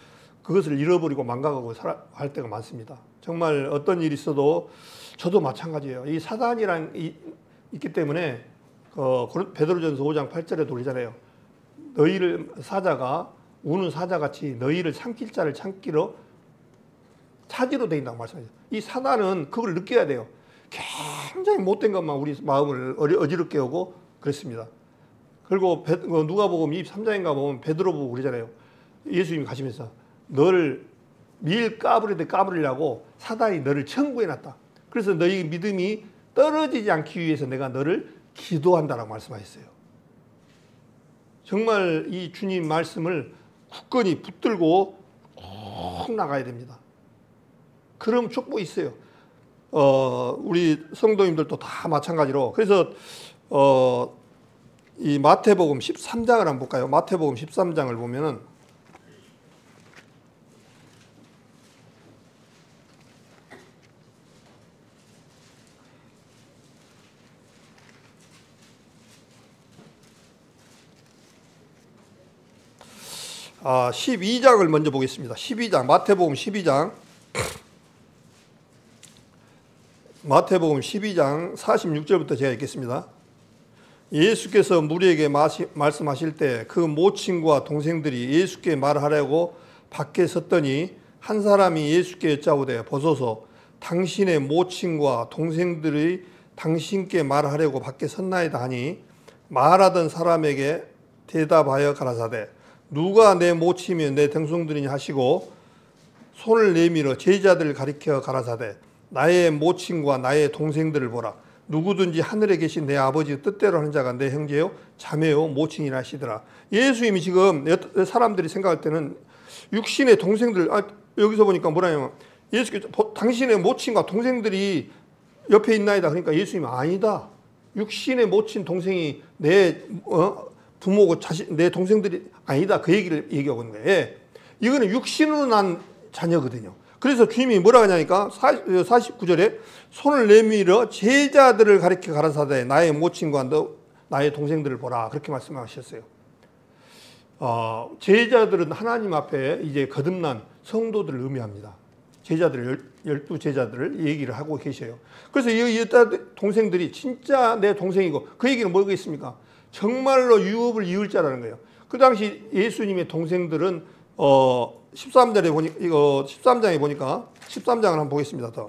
그것을 잃어버리고 망각하고 할 때가 많습니다. 정말 어떤 일이 있어도 저도 마찬가지예요. 이 사단이랑 있기 때문에 베드로전서 5장 8절에 돌리잖아요. 너희를 사자가 우는 사자같이 너희를 삼킬 자를 찾기로 다닌다고 말씀하죠. 이 사단은 그걸 느껴야 돼요. 굉장히 못된 것만 우리 마음을 어지럽게 하고 그랬습니다. 그리고 누가복음 23장인가 보면 베드로 보고 그러잖아요. 예수님이 가시면서 너를 밀 까부리려고 사단이 너를 천구해놨다. 그래서 너희 믿음이 떨어지지 않기 위해서 내가 너를 기도한다라고 말씀하셨어요. 정말 이 주님 말씀을 굳건히 붙들고 꼭 나가야 됩니다. 그럼 축복이 있어요. 우리 성도님들도 다 마찬가지로. 그래서 이 마태복음 13장을 한번 볼까요? 마태복음 13장을 보면은 12장을 먼저 보겠습니다. 12장, 마태복음 12장. 마태복음 12장 46절부터 제가 읽겠습니다. 예수께서 무리에게 말씀하실 때 그 모친과 동생들이 예수께 말하려고 밖에 섰더니 한 사람이 예수께 여짜오되 보소서 당신의 모친과 동생들이 당신께 말하려고 밖에 섰나이다 하니 말하던 사람에게 대답하여 가라사대 누가 내 모치며 내 동생들이냐 하시고 손을 내밀어 제자들을 가리켜 가라사대 나의 모친과 나의 동생들을 보라. 누구든지 하늘에 계신 내 아버지 뜻대로 하는 자가 내 형제요 자매요 모친이라 하시더라. 예수님이 지금 사람들이 생각할 때는 육신의 동생들 여기서 보니까 뭐라냐면 예수께서 당신의 모친과 동생들이 옆에 있나이다. 그러니까 예수님은 아니다. 육신의 모친 동생이 내 부모고 내 동생들이 아니다. 그 얘기를 얘기하고 있는 거예요. 예. 이거는 육신으로 난 자녀거든요. 그래서 주님이 뭐라 하냐니까 49절에 손을 내밀어 제자들을 가리켜 가라사대 나의 모친과 나의 동생들을 보라. 그렇게 말씀하셨어요. 제자들은 하나님 앞에 이제 거듭난 성도들을 의미합니다. 제자들, 12제자들을 얘기를 하고 계셔요. 그래서 이 동생들이 진짜 내 동생이고 그 얘기는 뭐겠습니까? 정말로 유업을 이을 자라는 거예요. 그 당시 예수님의 동생들은 13장에 보니까 13장을 한번 보겠습니다. 더.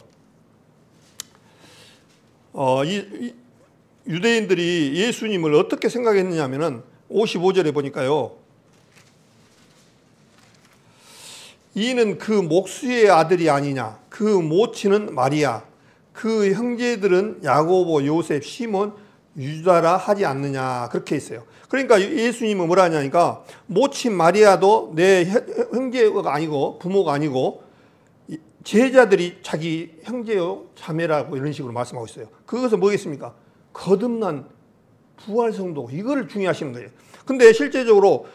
유대인들이 예수님을 어떻게 생각했느냐면은 55절에 보니까요. 이는 그 목수의 아들이 아니냐. 그 모친은 마리아. 그 형제들은 야고보, 요셉, 시몬, 유다라 하지 않느냐. 그렇게 있어요. 그러니까 예수님은 뭐라 하냐니까 모친 마리아도 내 형제가 아니고 부모가 아니고 제자들이 자기 형제요 자매라고 이런 식으로 말씀하고 있어요. 그것은 뭐겠습니까? 거듭난 부활성도, 이걸 중요하시는 거예요. 근데 실제적으로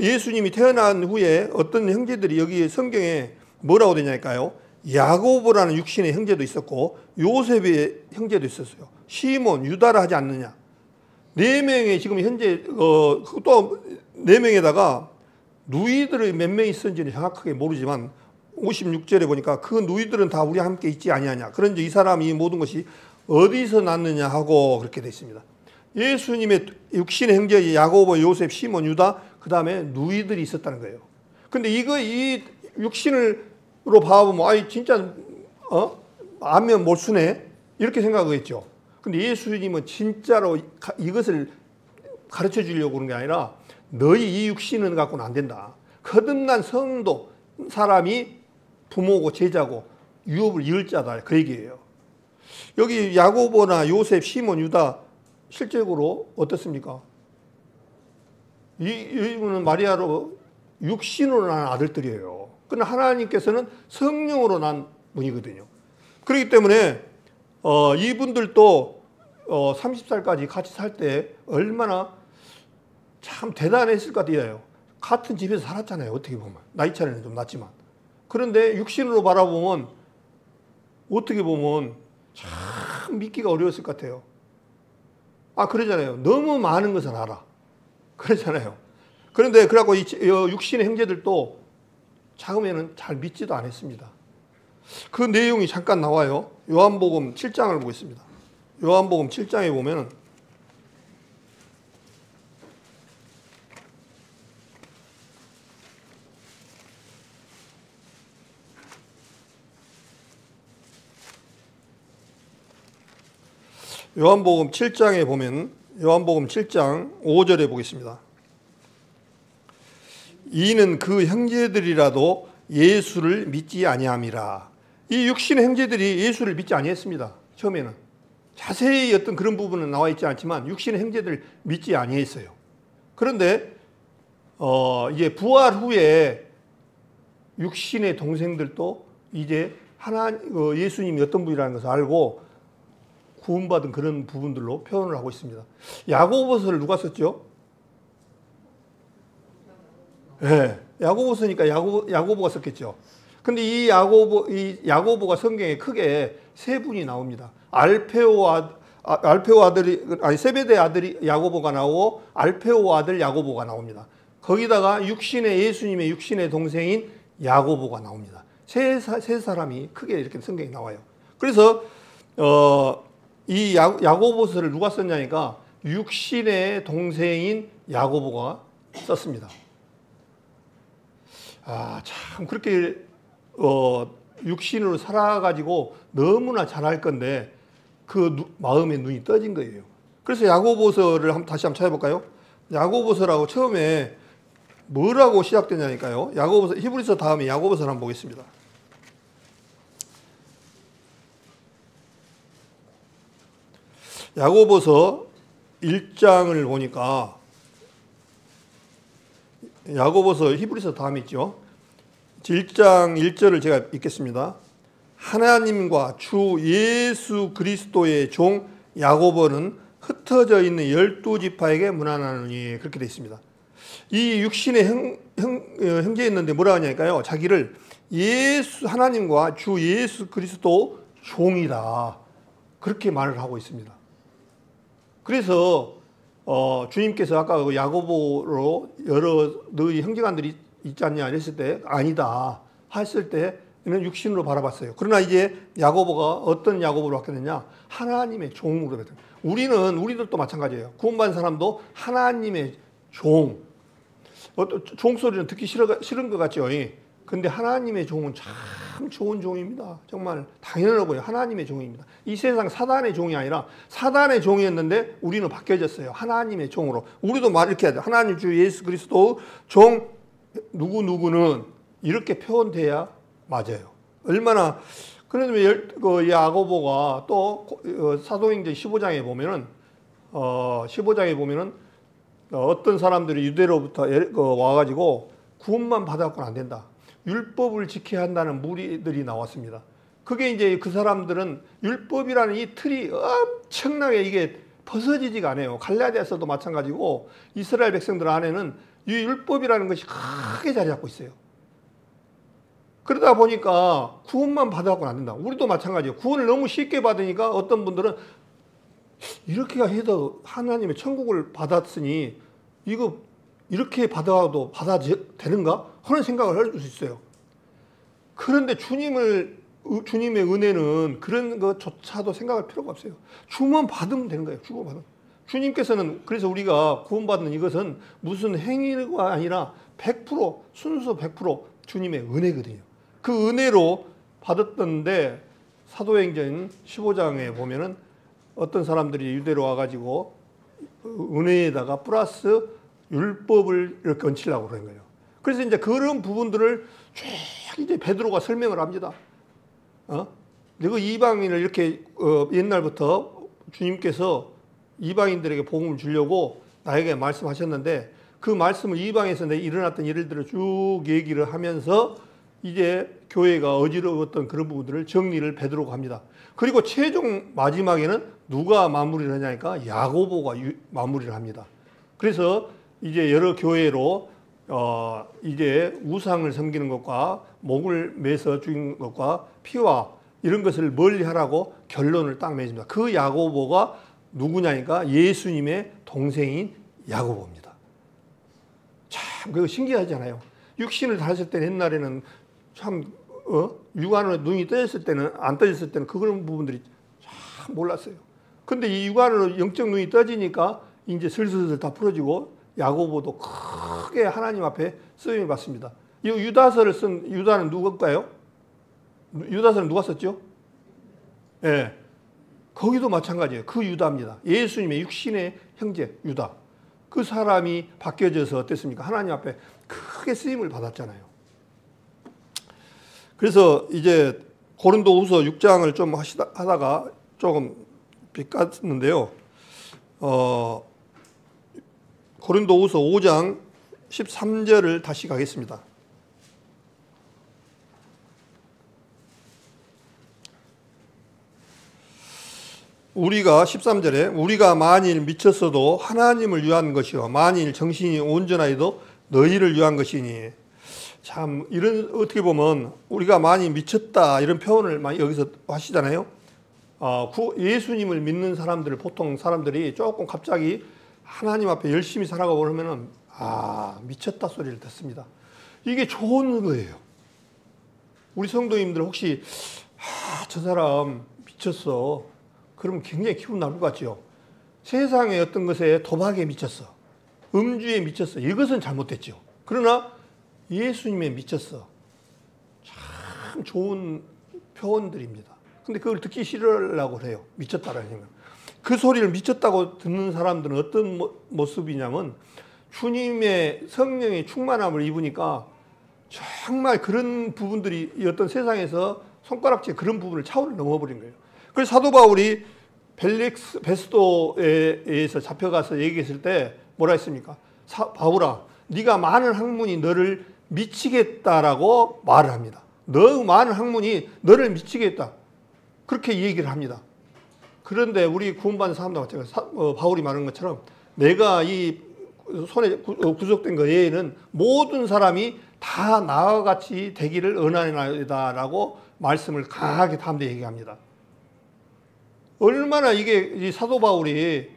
예수님이 태어난 후에 어떤 형제들이 여기 성경에 뭐라고 되냐니까요. 야고보라는 육신의 형제도 있었고 요셉의 형제도 있었어요. 시몬, 유다라 하지 않느냐. 4명의 지금 현재 또 4명에다가 누이들이 몇 명 있었는지는 정확하게 모르지만 56절에 보니까 그 누이들은 다 우리와 함께 있지 아니하냐. 그런지 이 사람이 이 모든 것이 어디서 났느냐 하고 그렇게 되어 있습니다. 예수님의 육신의 형제 야고보, 요셉, 시몬, 유다, 그 다음에 누이들이 있었다는 거예요. 근데 이 육신으로 봐보면 아이 진짜 안면 몰수네 이렇게 생각하겠죠. 근데 예수님은 진짜로 이것을 가르쳐 주려고 그런 게 아니라 너희 이 육신은 갖고는 안 된다. 거듭난 성도 사람이 부모고 제자고 유업을 이을 자다. 그 얘기예요. 여기 야고보나 요셉, 시몬, 유다 실제로 어떻습니까? 이분은 마리아로 육신으로 난 아들들이에요. 그러나 하나님께서는 성령으로 난 분이거든요. 그렇기 때문에 이분들도 30살까지 같이 살 때 얼마나 참 대단했을 것 같아요. 같은 집에서 살았잖아요. 어떻게 보면. 나이 차이는 좀 났지만. 그런데 육신으로 바라보면 어떻게 보면 참 믿기가 어려웠을 것 같아요. 그러잖아요. 너무 많은 것을 알아. 그러잖아요. 그런데 그래갖고 이 육신의 형제들도 처음에는 잘 믿지도 않았습니다. 그 내용이 잠깐 나와요. 요한복음 7장을 보겠습니다. 요한복음 7장에 보면은 요한복음 7장에 보면 요한복음 7장 5절에 보겠습니다. 이는 그 형제들이라도 예수를 믿지 아니함이라. 이 육신의 형제들이 예수를 믿지 아니했습니다. 처음에는 자세히 어떤 그런 부분은 나와 있지 않지만 육신의 형제들 믿지 아니했어요. 그런데 이제 부활 후에 육신의 동생들도 이제 예수님이 어떤 분이라는 것을 알고 구원받은 그런 부분들로 표현을 하고 있습니다. 야고보서를 누가 썼죠? 네, 야고보서니까 야고보가 썼겠죠. 근데 이 야고보가 성경에 크게 세 분이 나옵니다. 알페오 아들이, 세베대 아들이 야고보가 나오고 알페오 아들 야고보가 나옵니다. 거기다가 예수님의 육신의 동생인 야고보가 나옵니다. 세 사람이 크게 이렇게 성경에 나와요. 그래서 이 야고보서를 누가 썼냐니까 육신의 동생인 야고보가 썼습니다. 참 그렇게 육신으로 살아가지고 너무나 잘할 건데 그 마음의 눈이 떠진 거예요. 그래서 야고보서를 다시 한번 찾아볼까요? 야고보서라고 처음에 뭐라고 시작되냐니까요. 야고보서, 히브리서 다음에 야고보서를 한번 보겠습니다. 야고보서 1장을 보니까 야고보서 히브리서 다음에 있죠. 1장 1절을 제가 읽겠습니다. 하나님과 주 예수 그리스도의 종 야고보는 흩어져 있는 12지파에게 문안하노니 그렇게 되어 있습니다. 이 육신의 형제였는데 뭐라 하냐니까요. 자기를 하나님과 주 예수 그리스도 종이다. 그렇게 말을 하고 있습니다. 그래서 주님께서 아까 그 야고보로 여러 너희 형제간들이 있지 않냐 이랬을 때 아니다 했을 때는 육신으로 바라봤어요. 그러나 이제 야고보가 어떤 야고보로 바뀌었느냐? 하나님의 종으로 됐어요. 우리들도 마찬가지예요. 구원받은 사람도 하나님의 종. 종소리는 듣기 싫은 것 같죠. 근데 하나님의 종은 참 좋은 종입니다. 정말 당연하고요. 하나님의 종입니다. 이 세상 사단의 종이 아니라 사단의 종이었는데 우리는 바뀌어졌어요. 하나님의 종으로. 우리도 말 이렇게 해야 돼요. 하나님 주 예수 그리스도 종 누구누구는 이렇게 표현돼야 맞아요. 얼마나 그런데 그 야고보가 또 사도행전 15장에 보면은 15장에 보면은 어떤 사람들이 유대로부터 와가지고 구원만 받아갖고는 안 된다. 율법을 지켜야 한다는 무리들이 나왔습니다. 그게 이제 그 사람들은 율법이라는 이 틀이 엄청나게 이게 벗어지지가 않아요. 갈라디아서도 마찬가지고 이스라엘 백성들 안에는 이 율법이라는 것이 크게 자리 잡고 있어요. 그러다 보니까 구원만 받아갖고는 안 된다. 우리도 마찬가지예요. 구원을 너무 쉽게 받으니까 어떤 분들은 이렇게 해도 하나님의 천국을 받았으니 이거 이렇게 받아도 되는가 하는 생각을 할 수 있어요. 그런데 주님의 은혜는 그런 것조차도 생각할 필요가 없어요. 주만 받으면 되는 거예요. 주만 받으면. 주님께서는 그래서 우리가 구원받는 이것은 무슨 행위가 아니라 100% 순수 100% 주님의 은혜거든요. 그 은혜로 받았던데 사도행전 15장에 보면은 어떤 사람들이 유대로 와가지고 은혜에다가 플러스 율법을 이렇게 얹히려고 그런 거예요. 그래서 이제 그런 부분들을 쭉 이제 베드로가 설명을 합니다. 내가 이방인을 이렇게 옛날부터 주님께서 이방인들에게 복음을 주려고 나에게 말씀하셨는데 그 말씀을 이방에서 일어났던 일들을 쭉 얘기를 하면서 이제 교회가 어지러웠던 그런 부분들을 정리를 베드로가 합니다. 그리고 최종 마지막에는 누가 마무리를 하냐니까 야고보가 마무리를 합니다. 그래서 이제 여러 교회로 이제 우상을 섬기는 것과 목을 매서 죽인 것과 피와 이런 것을 멀리 하라고 결론을 딱 맺습니다. 그 야고보가 누구냐니까 예수님의 동생인 야고보입니다. 참 그거 신기하잖아요. 육신을 다했을 때 옛날에는 참 육안으로 눈이 떠졌을 때는 안 떠졌을 때는 그런 부분들이 참 몰랐어요. 근데 이 육안으로 영적 눈이 떠지니까 이제 슬슬 다 풀어지고 야고보도 크게 하나님 앞에 쓰임을 받습니다. 이 유다서를 쓴 유다는 누굴까요? 유다서는 누가 썼죠? 예. 네. 거기도 마찬가지예요. 그 유다입니다. 예수님의 육신의 형제 유다. 그 사람이 바뀌어져서 어땠습니까? 하나님 앞에 크게 쓰임을 받았잖아요. 그래서 이제 고린도후서 6장을 좀 하다가 조금 빗갔는데요. 고린도후서 5장 13절을 다시 가겠습니다. 우리가 13절에 우리가 만일 미쳤어도 하나님을 위한 것이요 만일 정신이 온전하여도 너희를 위한 것이니. 참 이런 어떻게 보면 우리가 많이 미쳤다 이런 표현을 많이 여기서 하시잖아요. 예수님을 믿는 사람들 보통 사람들이 조금 갑자기 하나님 앞에 열심히 살아가고 그러면은 미쳤다 소리를 듣습니다. 이게 좋은 거예요. 우리 성도님들 혹시 저 사람 미쳤어. 그러면 굉장히 기분 나쁠 것 같죠. 세상의 어떤 것에 도박에 미쳤어. 음주에 미쳤어. 이것은 잘못됐죠. 그러나 예수님에 미쳤어. 참 좋은 표현들입니다. 근데 그걸 듣기 싫으려고 해요. 미쳤다라는 생각. 그 소리를 미쳤다고 듣는 사람들은 어떤 모습이냐면 주님의 성령의 충만함을 입으니까 정말 그런 부분들이 어떤 세상에서 손가락질 그런 부분을 차원을 넘어버린 거예요. 그래서 사도 바울이 벨릭스 베스도에 의해서 잡혀가서 얘기했을 때 뭐라 했습니까? 바울아, 네가 많은 학문이 너를 미치겠다라고 말을 합니다. 너 많은 학문이 너를 미치겠다. 그렇게 얘기를 합니다. 그런데 우리 구원받은 사람들 마찬가지로 바울이 말한 것처럼 내가 이 손에 구속된 것 외에는 모든 사람이 다 나와 같이 되기를 원하나이다라고 말씀을 강하게 담대 얘기합니다. 얼마나 이게 사도 바울은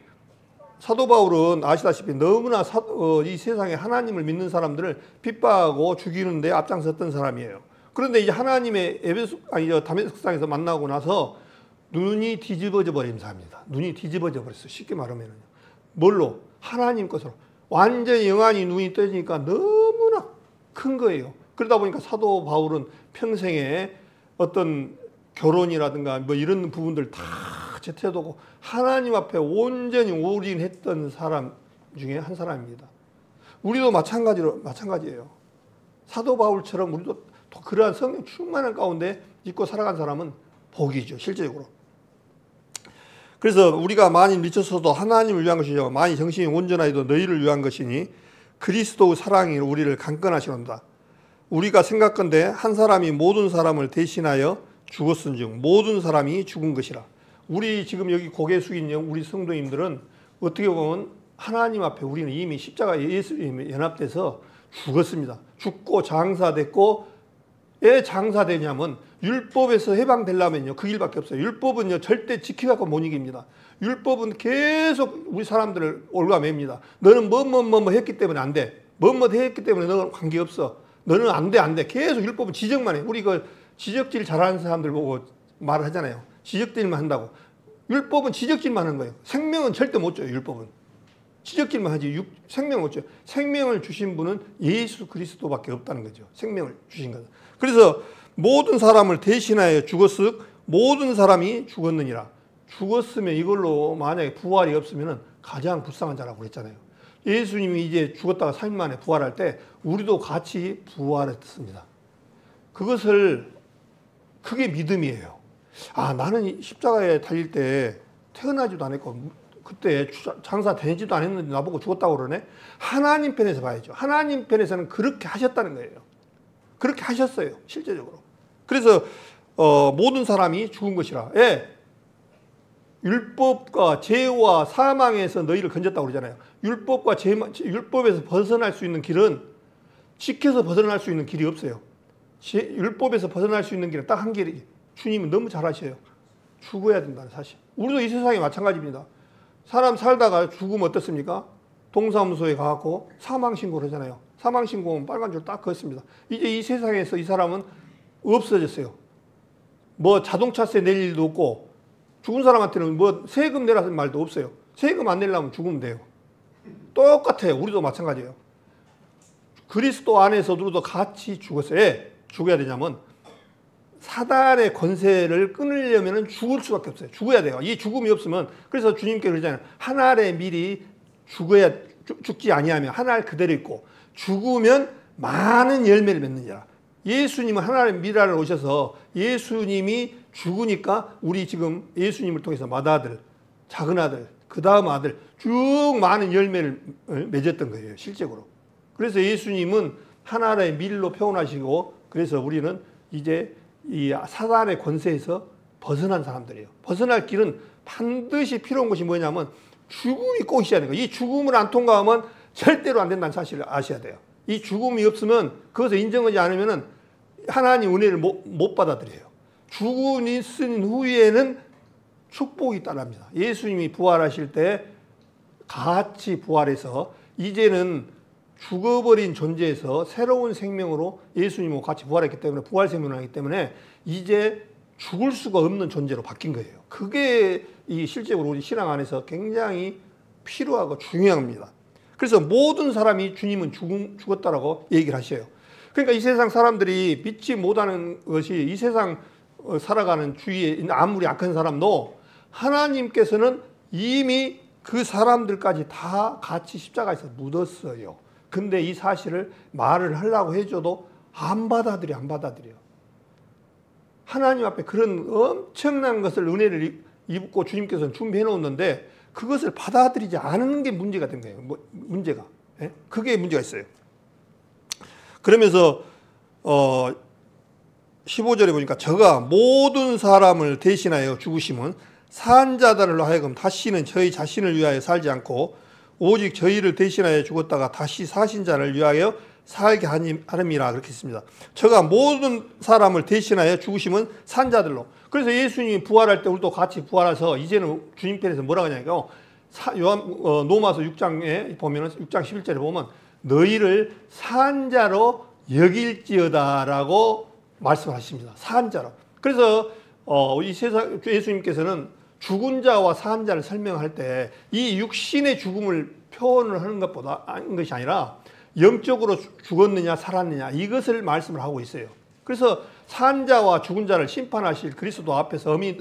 아시다시피 너무나 이 세상에 하나님을 믿는 사람들을 핍박하고 죽이는데 앞장섰던 사람이에요. 그런데 이제 하나님의 다메섹상에서 만나고 나서 눈이 뒤집어져 버린 사람입니다. 눈이 뒤집어져 버렸어요. 쉽게 말하면요. 뭘로? 하나님 것으로. 완전히 영안이 눈이 떠지니까 너무나 큰 거예요. 그러다 보니까 사도 바울은 평생에 어떤 결혼이라든가 뭐 이런 부분들 다 제쳐두고 하나님 앞에 온전히 올인했던 사람 중에 한 사람입니다. 우리도 마찬가지예요. 사도 바울처럼 우리도 또 그러한 성령 충만한 가운데 믿고 살아간 사람은 복이죠, 실제적으로. 그래서 우리가 많이 미쳤어도 하나님을 위한 것이요 많이 정신이 온전하여도 너희를 위한 것이니 그리스도의 사랑이 우리를 강건하시는다. 우리가 생각건대 한 사람이 모든 사람을 대신하여 죽었은즉 모든 사람이 죽은 것이라. 우리 지금 여기 고개 숙인 우리 성도님들은 어떻게 보면 하나님 앞에 우리는 이미 십자가에 예수님에 연합돼서 죽었습니다. 죽고 장사됐고, 왜 장사되냐면 율법에서 해방되려면요 그 길밖에 없어요. 율법은요 절대 지켜갖고 못 이깁니다. 율법은 계속 우리 사람들을 올가맵니다. 너는 뭐 했기 때문에 안 돼. 뭐 했기 때문에 너는 관계없어. 너는 안 돼. 계속 율법은 지적만 해. 우리 그 지적질 잘하는 사람들 보고 말을 하잖아요. 지적질만 한다고. 율법은 지적질만 하는 거예요. 생명은 절대 못 줘요. 율법은. 지적질만 하지 생명을 못 줘요. 생명을 주신 분은 예수 그리스도밖에 없다는 거죠. 생명을 주신 것은. 그래서 모든 사람을 대신하여 죽었으 모든 사람이 죽었느니라. 죽었으면 이걸로 만약에 부활이 없으면 가장 불쌍한 자라고 그랬잖아요. 예수님이 이제 죽었다가 3일 만에 부활할 때 우리도 같이 부활했습니다. 그게 믿음이에요. 나는 십자가에 달릴 때 태어나지도 않았고 그때 장사 되지도 않았는데 나보고 죽었다고 그러네. 하나님 편에서 봐야죠. 하나님 편에서는 그렇게 하셨다는 거예요. 그렇게 하셨어요, 실제적으로. 그래서 모든 사람이 죽은 것이라. 예. 율법과 죄와 사망에서 너희를 건졌다고 그러잖아요. 율법에서 벗어날 수 있는 길은 지켜서 벗어날 수 있는 길이 없어요. 율법에서 벗어날 수 있는 길은 딱 한 길이, 주님은 너무 잘 아셔요. 죽어야 된다는 사실. 우리도 이 세상에 마찬가지입니다. 사람 살다가 죽으면 어떻습니까? 동사무소에 가고 사망신고를 하잖아요. 사망신고는 빨간 줄 딱 그었습니다. 이제 이 세상에서 이 사람은 없어졌어요. 뭐 자동차세 낼 일도 없고, 죽은 사람한테는 뭐 세금 내라는 말도 없어요. 세금 안 내려면 죽으면 돼요. 똑같아요. 우리도 마찬가지예요. 그리스도 안에서도 같이 죽었어요. 왜 죽어야 되냐면 사단의 권세를 끊으려면 죽을 수밖에 없어요. 죽어야 돼요. 이 죽음이 없으면, 그래서 주님께 그러잖아요. 한 알에 미리 죽지 아니하면 한 알 그대로 있고 죽으면 많은 열매를 맺는 자라. 예수님은 하나님의 미라를 오셔서 예수님이 죽으니까 우리 지금 예수님을 통해서 맏아들, 작은 아들, 그 다음 아들 쭉 많은 열매를 맺었던 거예요, 실제로. 그래서 예수님은 하나의 밀로 표현하시고, 그래서 우리는 이제 이 사단의 권세에서 벗어난 사람들이에요. 벗어날 길은 반드시 필요한 것이 뭐냐면 죽음이 꼭 있어야 되는 거예요. 이 죽음을 안 통과하면 절대로 안 된다는 사실을 아셔야 돼요. 이 죽음이 없으면, 그것을 인정하지 않으면 하나님 은혜를 못 받아들여요. 죽음이 있은 후에는 축복이 따릅니다. 예수님이 부활하실 때 같이 부활해서 이제는 죽어버린 존재에서 새로운 생명으로 예수님과 같이 부활했기 때문에, 부활 생명을 하기 때문에 이제 죽을 수가 없는 존재로 바뀐 거예요. 그게 이 실제로 우리 신앙 안에서 굉장히 필요하고 중요합니다. 그래서 모든 사람이 주님은 죽었다라고 얘기를 하셔요. 그러니까 이 세상 사람들이 믿지 못하는 것이, 이 세상 살아가는 주위에 아무리 악한 사람도 하나님께서는 이미 그 사람들까지 다 같이 십자가에서 묻었어요. 근데 이 사실을 말을 하려고 해줘도 안 받아들여요. 하나님 앞에 그런 엄청난 것을, 은혜를 입고 주님께서는 준비해 놓았는데 그것을 받아들이지 않는 게 문제가 된 거예요. 문제가. 예? 그게 문제가 있어요. 그러면서 15절에 보니까 저가 모든 사람을 대신하여 죽으심은 산 자들로 하여금 다시는 저희 자신을 위하여 살지 않고 오직 저희를 대신하여 죽었다가 다시 사신 자를 위하여 살게 하름이라 그렇게 했습니다. 저가 모든 사람을 대신하여 죽으심은 산 자들로. 그래서 예수님이 부활할 때 우리도 같이 부활해서 이제는 주님 편에서 뭐라고 하냐니까요. 로마서 6장에 보면 6장 11절에 보면 너희를 산 자로 여길지어다라고 말씀하십니다. 산 자로. 그래서 이 세상 예수님께서는 죽은 자와 산 자를 설명할 때 이 육신의 죽음을 표현을 하는 것이 아니라 영적으로 죽었느냐 살았느냐 이것을 말씀을 하고 있어요. 그래서 산 자와 죽은 자를 심판하실 그리스도 앞에서 엄히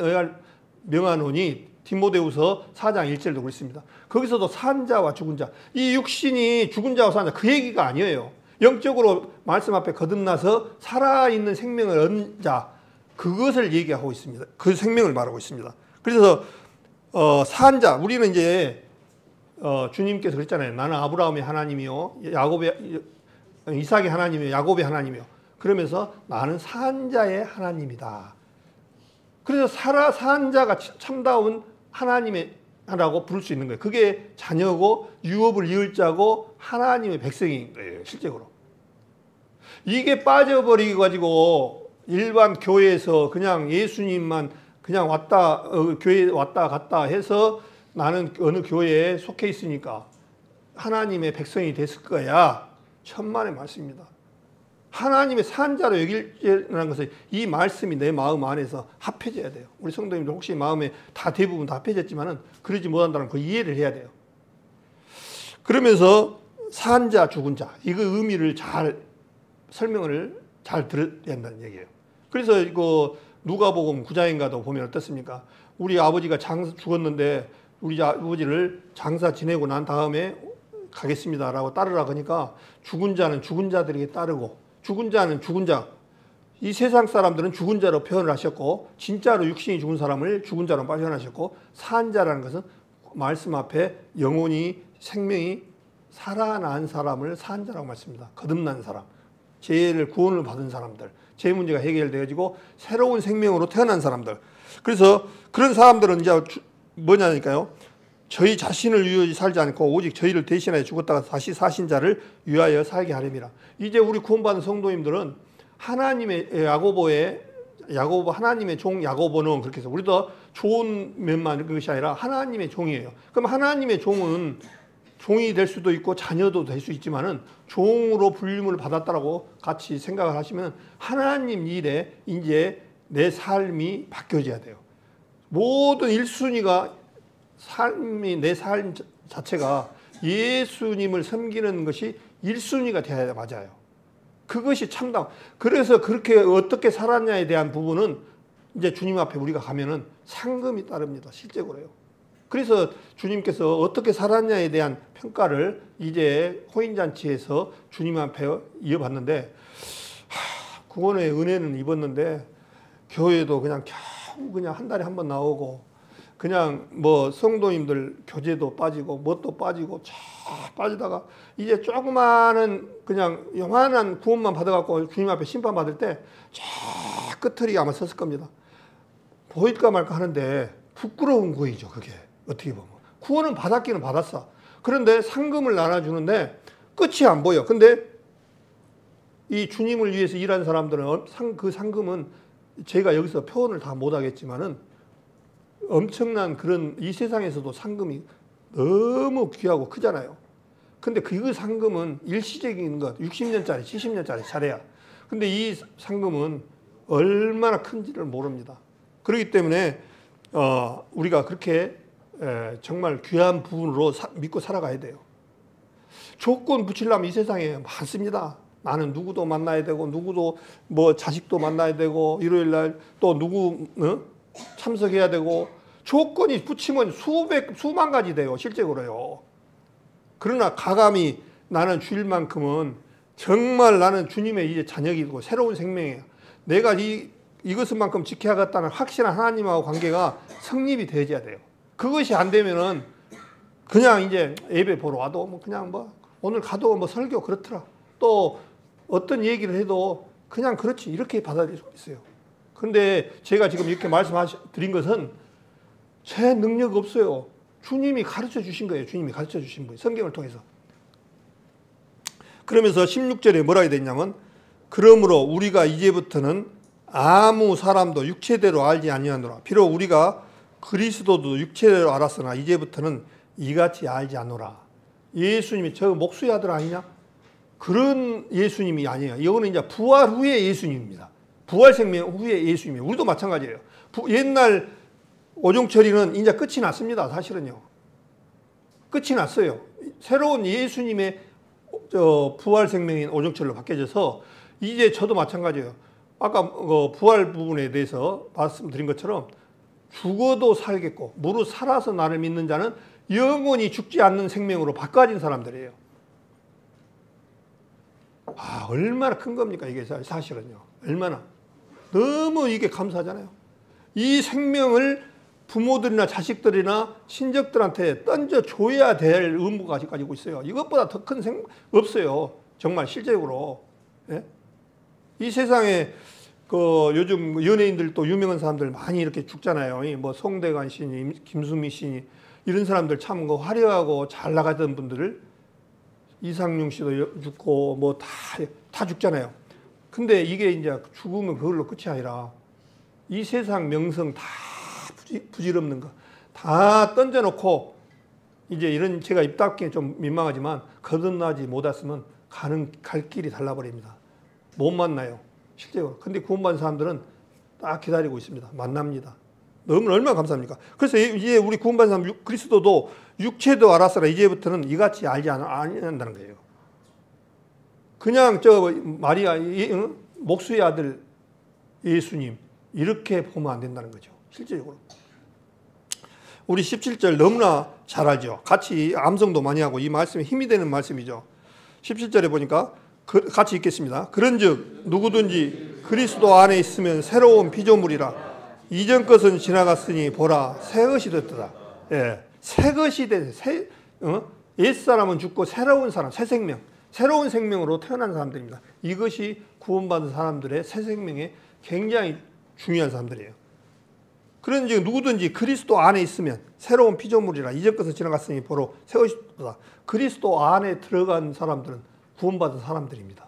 명하노니 디모데후서 4장 1절도 그렇습니다. 거기서도 산 자와 죽은 자, 이 육신이 죽은 자와 산 자 그 얘기가 아니에요. 영적으로 말씀 앞에 거듭나서 살아있는 생명을 얻는 자, 그것을 얘기하고 있습니다. 그 생명을 말하고 있습니다. 그래서 산 자, 우리는 이제 주님께서 그랬잖아요. 나는 아브라함의 하나님이요, 이삭의 하나님이요, 야곱의 하나님이요. 그러면서 나는 산 자의 하나님이다. 그래서 산 자가 참다운 하나님의 라고 부를 수 있는 거예요. 그게 자녀고 유업을 이을 자고 하나님의 백성인 거예요. 실제로. 이게 빠져버리고 가지고 일반 교회에서 그냥 예수님만 그냥 교회에 왔다 갔다 해서 나는 어느 교회에 속해 있으니까 하나님의 백성이 됐을 거야. 천만의 말씀입니다. 하나님의 산자로 여기라는 것은 이 말씀이 내 마음 안에서 합해져야 돼요. 우리 성도님들 혹시 마음에 대부분 다 합해졌지만은 그러지 못한다는 그 이해를 해야 돼요. 그러면서 산자, 죽은 자, 이거 의미를 잘 설명을 잘 들어야 된다는 얘기예요. 그래서 이거 누가복음 9장인가도 보면 어떻습니까? 우리 아버지가 죽었는데 우리 아버지를 장사 지내고 난 다음에 가겠습니다라고 따르라 그러니까 죽은 자는 죽은 자들에게 따르고 죽은 자는 죽은 자, 이 세상 사람들은 죽은 자로 표현을 하셨고 진짜로 육신이 죽은 사람을 죽은 자로 표현하셨고 산 자라는 것은 말씀 앞에 영혼이 생명이 살아난 사람을 산 자라고 말씀합니다. 거듭난 사람, 죄를 구원을 받은 사람들, 죄 문제가 해결되어지고 새로운 생명으로 태어난 사람들. 그래서 그런 사람들은 이제 뭐냐니까요. 저희 자신을 위하여 살지 않고 오직 저희를 대신하여 죽었다가 다시 사신 자를 위하여 살게 하렵니다. 이제 우리 구원받은 성도님들은 하나님의 하나님의 종 야고보는 그렇게 해서 우리도 좋은 면만 그것이 아니라 하나님의 종이에요. 그럼 하나님의 종은 종이 될 수도 있고 자녀도 될 수 있지만은 종으로 불림을 받았다라고 같이 생각을 하시면 하나님 일에 이제 내 삶이 바뀌어져야 돼요. 모든 1순위가 내 삶 자체가 예수님을 섬기는 것이 1순위가 되어야 맞아요. 그것이 참담. 그래서 그렇게 어떻게 살았냐에 대한 부분은 이제 주님 앞에 우리가 가면은 상금이 따릅니다. 실제로요. 그래서 주님께서 어떻게 살았냐에 대한 평가를 이제 호인잔치에서 주님 앞에 이어봤는데, 구원의 은혜는 입었는데 교회도 그냥 겨우 그냥 한 달에 한 번 나오고 그냥 뭐 성도님들 교제도 빠지고 뭣도 빠지고 쫙 빠지다가 이제 조그마한 그냥 영원한 구원만 받아갖고 주님 앞에 심판받을 때 쫙 끝털이 아마 섰을 겁니다. 보일까 말까 하는데 부끄러운 거이죠. 그게 어떻게 보면 구원은 받았기는 받았어. 그런데 상금을 나눠주는데 끝이 안 보여. 근데 이 주님을 위해서 일하는 사람들은 그 상금은 제가 여기서 표현을 다 못하겠지만은 엄청난 그런 이 세상에서도 상금이 너무 귀하고 크잖아요. 근데 그 상금은 일시적인 것, 60년짜리, 70년짜리 차례야. 근데 이 상금은 얼마나 큰지를 모릅니다. 그렇기 때문에 우리가 그렇게 정말 귀한 부분으로 믿고 살아가야 돼요. 조건 붙이려면 이 세상에 많습니다. 나는 누구도 만나야 되고 누구도 뭐 자식도 만나야 되고 일요일 날 또 누구 참석해야 되고 조건이 붙이면 수만 가지 돼요. 실제로요. 그러나 가감히 나는 주일만큼은 정말 나는 주님의 이제 자녀이고 새로운 생명이에요. 내가 이것만큼 지켜야겠다는 확실한 하나님하고 관계가 성립이 되어야 돼요. 그것이 안 되면은 그냥 이제 예배 보러 와도 뭐 그냥 뭐 오늘 가도 뭐 설교 그렇더라. 또 어떤 얘기를 해도 그냥 그렇지 이렇게 받아들일 수 있어요. 그런데 제가 지금 이렇게 말씀드린 것은 제 능력 없어요. 주님이 가르쳐 주신 거예요. 주님이 가르쳐 주신 거예요. 성경을 통해서. 그러면서 16절에 뭐라 해야 되냐면 그러므로 우리가 이제부터는 아무 사람도 육체대로 알지 아니하노라. 비록 우리가 그리스도도 육체대로 알았으나 이제부터는 이같이 알지 않노라. 예수님이 저 목수의 아들 아니냐? 그런 예수님이 아니에요. 이거는 이제 부활 후의 예수님입니다. 부활 생명 후의 예수님이에요. 우리도 마찬가지예요. 옛날 오종처리는 이제 끝이 났습니다. 사실은요. 끝이 났어요. 새로운 예수님의 부활 생명인 오종철로 바뀌어져서 이제 저도 마찬가지예요. 아까 부활 부분에 대해서 말씀드린 것처럼 죽어도 살겠고 무릇 살아서 나를 믿는 자는 영원히 죽지 않는 생명으로 바꿔진 사람들이에요. 아, 얼마나 큰 겁니까 이게 사실은요. 얼마나. 너무 이게 감사하잖아요. 이 생명을 부모들이나 자식들이나 친척들한테 던져줘야 될 의무가 가지고 있어요. 이것보다 더 큰 없어요. 정말 실제적으로. 예? 이 세상에 요즘 연예인들도 유명한 사람들 많이 이렇게 죽잖아요. 뭐 송대관 씨니 김수미 씨니 이런 사람들 참 화려하고 잘 나가던 분들을 이상용 씨도 죽고 뭐 다 죽잖아요. 근데 이게 이제 죽으면 그걸로 끝이 아니라 이 세상 명성 다 부질없는 거 다 던져놓고 이제 이런 제가 입 닫기는 좀 민망하지만 거듭나지 못했으면 갈 길이 달라버립니다. 못 만나요. 실제로. 근데 구원받은 사람들은 딱 기다리고 있습니다. 만납니다. 너무 얼마나 감사합니까? 그래서 이제 우리 구원받은 사람 그리스도도 육체도 알았으나 이제부터는 이같이 알지 않는다는 거예요. 그냥 마리아 목수의 아들 예수님 이렇게 보면 안 된다는 거죠. 실제적으로. 우리 17절 너무나 잘 알죠. 같이 암송도 많이 하고 이 말씀에 힘이 되는 말씀이죠. 17절에 보니까 같이 읽겠습니다. 그런즉 누구든지 그리스도 안에 있으면 새로운 피조물이라 이전 것은 지나갔으니 보라 새 것이 됐다. 예, 새 것이 옛사람은 죽고 새로운 사람, 새 생명, 새로운 생명으로 태어난 사람들입니다. 이것이 구원받은 사람들의 새 생명에 굉장히 중요한 사람들이에요. 그런즉 누구든지 그리스도 안에 있으면 새로운 피조물이라 이전 것은 지나갔으니 보라 새 것이 됐다. 그리스도 안에 들어간 사람들은 구원받은 사람들입니다.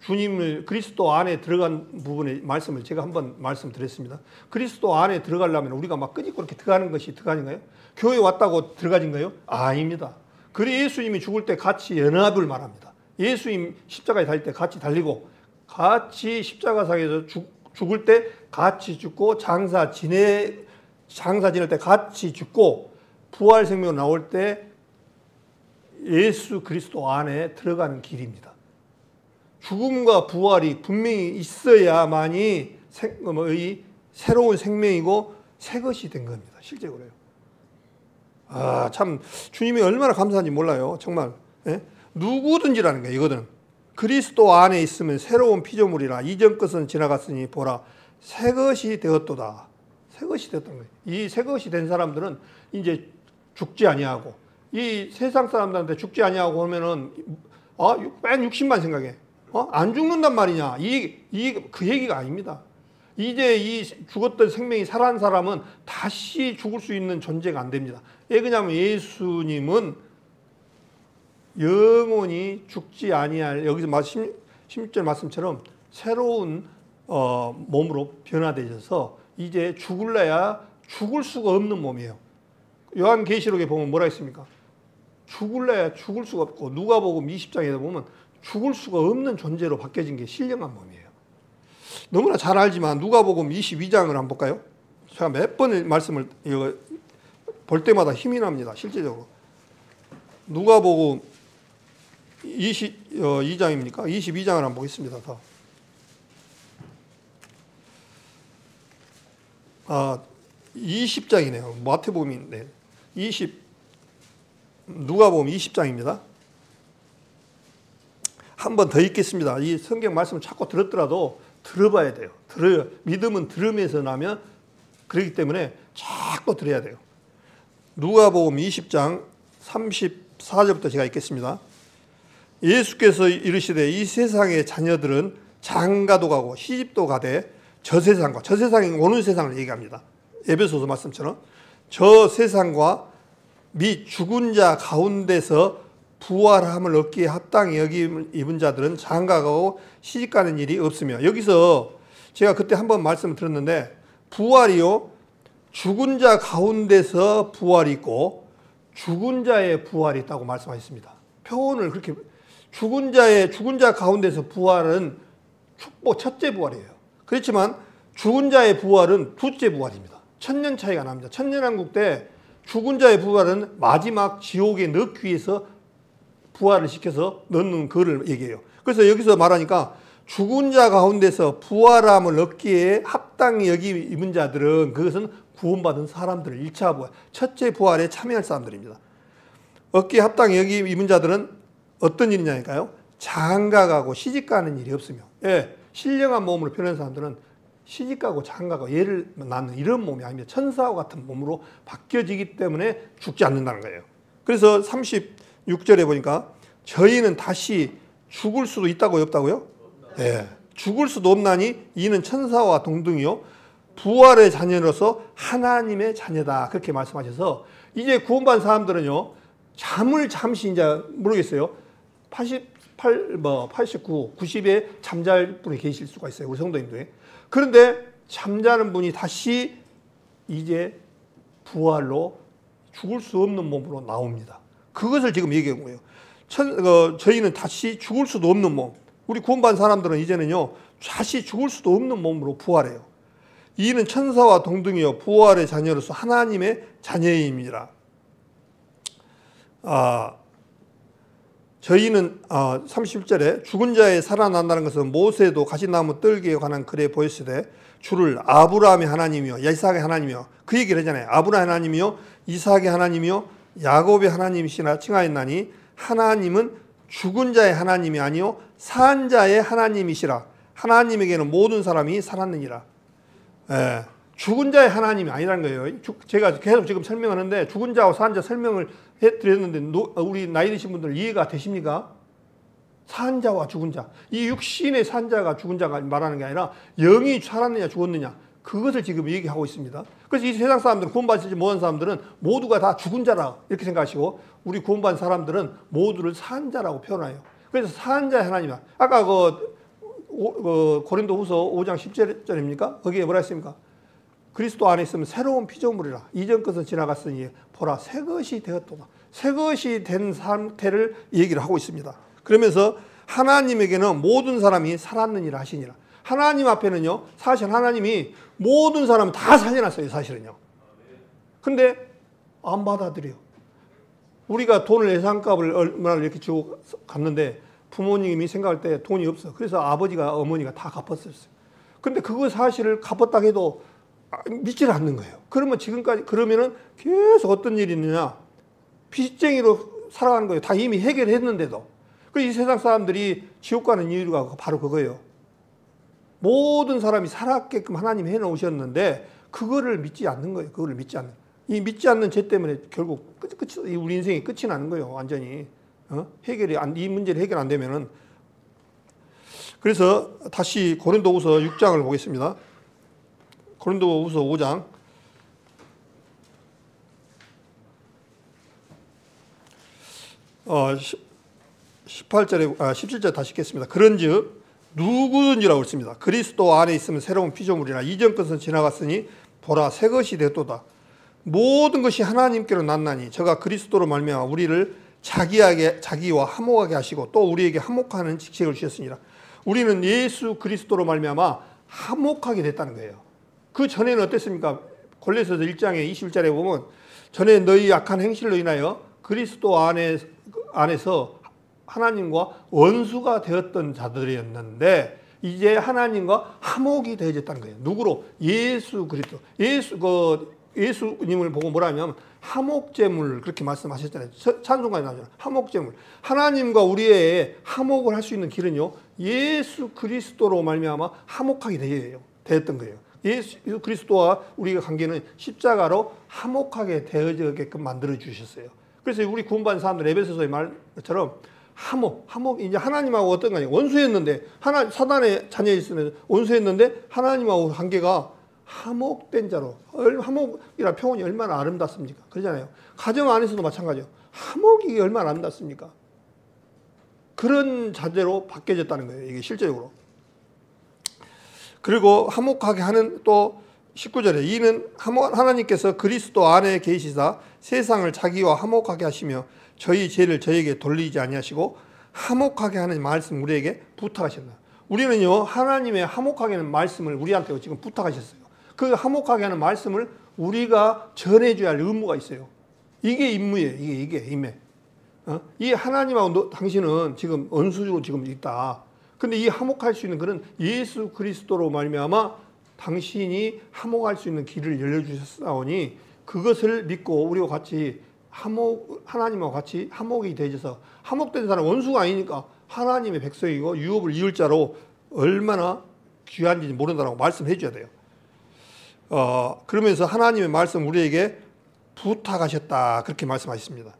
주님을 그리스도 안에 들어간 부분의 말씀을 제가 한번 말씀드렸습니다. 그리스도 안에 들어가려면 우리가 막 끄집고 이렇게 들어가는 것이 들어가는가요? 교회 왔다고 들어가진가요? 아닙니다. 그래 예수님이 죽을 때 같이 연합을 말합니다. 예수님 십자가에 달릴 때 같이 달리고 같이 십자가상에서 죽을 때 같이 죽고 장사 지낼 때 같이 죽고 부활 생명 나올 때 예수 그리스도 안에 들어가는 길입니다. 죽음과 부활이 분명히 있어야만이 새로운 생명이고 새 것이 된 겁니다. 실제로요. 아, 참 주님이 얼마나 감사한지 몰라요. 정말. 예? 누구든지라는 거예요. 이거는 그리스도 안에 있으면 새로운 피조물이라 이전 것은 지나갔으니 보라 새 것이 되었도다. 새 것이 되었던 거예요. 이 새 것이 된 사람들은 이제 죽지 아니하고 이 세상 사람들한테 죽지 아니하고 하면은 뺀 60만 생각해. 안 죽는단 말이냐? 그 얘기가 아닙니다. 이제 이 죽었던 생명이 살아난 사람은 다시 죽을 수 있는 존재가 안 됩니다. 왜 그러냐면 예수님은 영원히 죽지 아니할 여기서 16절 말씀처럼 새로운 몸으로 변화되셔서 이제 죽을래야 죽을 수가 없는 몸이에요. 요한계시록에 보면 뭐라 했습니까? 죽을래야 죽을 수가 없고 누가복음 20장에 보면 죽을 수가 없는 존재로 바뀌어진 게 신령한 몸이에요. 너무나 잘 알지만 누가복음 22장을 한번 볼까요? 제가 몇 번을 말씀을 볼 때마다 힘이 납니다. 실제적으로. 누가복음 22장입니까? 22장을 한번 보겠습니다. 더. 20장이네요. 마태복음인데. 누가복음 20장입니다. 한 번 더 읽겠습니다. 이 성경 말씀을 자꾸 들었더라도 들어봐야 돼요. 믿음은 들으면서 나면 그렇기 때문에 자꾸 들어야 돼요. 누가복음 20장 34절부터 제가 읽겠습니다. 예수께서 이르시되 이 세상의 자녀들은 장가도 가고 시집도 가되 저 세상이 오는 세상을 얘기합니다. 에베소서 말씀처럼 저 세상과 및 죽은 자 가운데서 부활함을 얻기에 합당히 여김을 입은 자들은 장가가고 시집가는 일이 없으며 여기서 제가 그때 한번 말씀을 드렸는데 부활이요 죽은 자 가운데서 부활이 있고 죽은 자의 부활이 있다고 말씀하셨습니다. 표현을 그렇게 죽은 자 가운데서 부활은 첫째 부활이에요. 그렇지만 죽은 자의 부활은 둘째 부활입니다. 천년 차이가 납니다. 천년왕국 때 죽은 자의 부활은 마지막 지옥에 넣기 위해서 부활을 시켜서 넣는 거를 얘기해요. 그래서 여기서 말하니까 죽은 자 가운데서 부활함을 얻기에 합당히 여기는 자들은 그것은 구원받은 사람들, 1차 부활, 첫째 부활에 참여할 사람들입니다. 얻기에 합당히 여기는 자들은 어떤 일이냐니까요. 장가가고 시집가는 일이 없으며, 예, 신령한 몸으로 변한 사람들은 시집가고 장가가고 예를 낳는 이런 몸이 아니면 천사와 같은 몸으로 바뀌어지기 때문에 죽지 않는다는 거예요. 그래서 36절에 보니까 저희는 다시 죽을 수도 있다고요, 없다고요? 예, 죽을 수도 없나니 이는 천사와 동등이요 부활의 자녀로서 하나님의 자녀다, 그렇게 말씀하셔서 이제 구원받은 사람들은요 잠을 잠시 이제 모르겠어요. 88, 89, 90에 잠잘 분이 계실 수가 있어요. 우리 성도님들. 그런데 잠자는 분이 다시 이제 부활로 죽을 수 없는 몸으로 나옵니다. 그것을 지금 얘기한 거예요. 저희는 다시 죽을 수도 없는 몸. 우리 구원받은 사람들은 이제는요 다시 죽을 수도 없는 몸으로 부활해요. 이는 천사와 동등이요 부활의 자녀로서 하나님의 자녀임이라. 저희는 31절에 죽은 자에 살아난다는 것은 모세도 가시나무 뜰기에 관한 글에 보였으되 주를 아브라함의 하나님이요 이삭의 하나님이요, 그 얘기를 하잖아요. 아브라함의 하나님이요 이삭의 하나님이요 야곱의 하나님이시나 칭하였나니 하나님은 죽은 자의 하나님이 아니요 산 자의 하나님이시라. 하나님에게는 모든 사람이 살았느니라. 예, 죽은 자의 하나님이 아니라는 거예요. 제가 계속 지금 설명하는데 죽은 자와 산 자 설명을 해드렸는데 우리 나이 드신 분들 이해가 되십니까? 산 자와 죽은 자, 이 육신의 산 자가 죽은 자가 말하는 게 아니라 영이 살았느냐 죽었느냐, 그것을 지금 얘기하고 있습니다. 그래서 이 세상 사람들은, 구원받지 못한 사람들은 모두가 다 죽은 자라 이렇게 생각하시고, 우리 구원받은 사람들은 모두를 산 자라고 표현해요. 그래서 산 자의 하나님이야. 아까 고린도후서 5장 10절입니까? 거기에 뭐라 했습니까? 그리스도 안에 있으면 새로운 피조물이라. 이전 것은 지나갔으니 보라 새 것이 되었도다. 새 것이 된 상태를 얘기를 하고 있습니다. 그러면서 하나님에게는 모든 사람이 살았느니라 하시니라. 하나님 앞에는요 사실 하나님이 모든 사람 다 살려놨어요, 사실은요. 근데 안 받아들여. 우리가 돈을 예산값을 얼마나 이렇게 주고 갔는데 부모님이 생각할 때 돈이 없어. 그래서 아버지가 어머니가 다 갚았었어요. 근데 그거 사실을 갚았다 해도 믿지를 않는 거예요. 그러면 지금까지, 그러면은 계속 어떤 일이 있느냐, 빚쟁이로 살아가는 거예요. 다 이미 해결했는데도. 그래서 이 세상 사람들이 지옥 가는 이유가 바로 그거예요. 모든 사람이 살았게끔 하나님이 해놓으셨는데 그거를 믿지 않는 거예요. 그거를 믿지 않는. 이 믿지 않는 죄 때문에 결국 끝이, 우리 인생이 끝이 나는 거예요. 완전히. 해결이 이 문제를 해결 안 되면은. 그래서 다시 고린도후서 6장을 보겠습니다. 고린도후서 5장 17절 다시 읽겠습니다. 그런즉 누구든지라고 했습니다. 그리스도 안에 있으면 새로운 피조물이나 이전 것은 지나갔으니 보라 새 것이 되었도다. 모든 것이 하나님께로 났나니 저가 그리스도로 말미암아 우리를 자기와 화목하게 하시고 또 우리에게 화목하는 직책을 주셨으니라. 우리는 예수 그리스도로 말미암아 화목하게 됐다는 거예요. 그 전에는 어땠습니까? 골로새서 1장에 21절에 보면 전에 너희 악한 행실로 인하여 그리스도 안에서 하나님과 원수가 되었던 자들이었는데 이제 하나님과 화목이 되어졌다는 거예요. 누구로? 예수 그리스도. 예수님을 보고 뭐라면 화목제물 그렇게 말씀하셨잖아요. 찬송가에 나오잖아요. 화목제물. 하나님과 우리의 화목을 할 수 있는 길은요 예수 그리스도로 말미암아 화목하게 되었던 거예요. 예수 그리스도와 우리의 관계는 십자가로 화목하게 되어지게끔 만들어 주셨어요. 그래서 우리 구원받은 사람들 에베소서의 말처럼 화목, 이제 하나님하고 어떤 관계, 원수였는데, 사단의 자녀였으면 원수였는데, 하나님하고 관계가 화목된 자로, 화목이라는 표현이 얼마나 아름답습니까? 그러잖아요. 가정 안에서도 마찬가지예요. 화목이 얼마나 아름답습니까? 그런 자세로 바뀌어졌다는 거예요, 이게 실제적으로. 그리고 화목하게 하는 또 19절에 이는 하나님께서 그리스도 안에 계시사 세상을 자기와 화목하게 하시며 저희 죄를 저에게 돌리지 아니하시고 화목하게 하는 말씀 우리에게 부탁하셨나. 우리는요 하나님의 화목하게 하는 말씀을 우리한테 지금 부탁하셨어요. 그 화목하게 하는 말씀을 우리가 전해줘야 할 의무가 있어요. 이게 임무예요. 이게 임무. 이 하나님하고 당신은 지금 원수로 지금 있다. 근데 이 화목할 수 있는 그런 예수 그리스도로 말미암아 당신이 화목할 수 있는 길을 열려주셨사오니 그것을 믿고 우리와 같이 하나님과 같이 화목이 되어서 화목된 사람은 원수가 아니니까 하나님의 백성이고 유업을 이을 자로 얼마나 귀한지 모른다라고 말씀해 줘야 돼요. 그러면서 하나님의 말씀 우리에게 부탁하셨다 그렇게 말씀하셨습니다.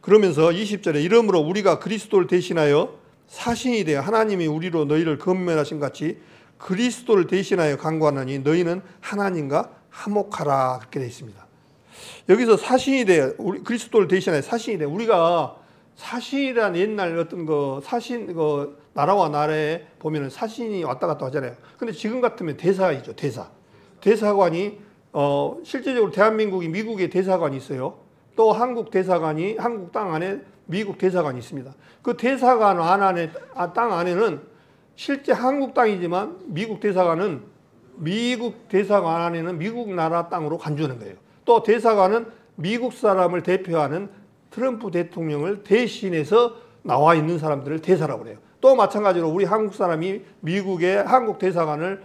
그러면서 20절에 이러므로 우리가 그리스도를 대신하여 사신이 되어 하나님이 우리로 너희를 권면하신 같이 그리스도를 대신하여 간구하느니 너희는 하나님과 화목하라 그렇게 되어 있습니다. 여기서 사신이 되어 우리 그리스도를 대신하여 사신이 되어 우리가 사신이란 옛날 어떤 사신 나라와 나라에 보면은 사신이 왔다 갔다 하잖아요. 근데 지금 같으면 대사이죠. 대사관이 실제적으로 대한민국이 미국에 대사관이 있어요. 또 한국 대사관이 한국 땅 안에 미국 대사관이 있습니다. 그 대사관 땅 안에는 실제 한국 땅이지만 미국 대사관 안에는 미국 나라 땅으로 간주하는 거예요. 또 대사관은 미국 사람을 대표하는 트럼프 대통령을 대신해서 나와 있는 사람들을 대사라고 그래요. 또 마찬가지로 우리 한국 사람이 미국의 한국 대사관을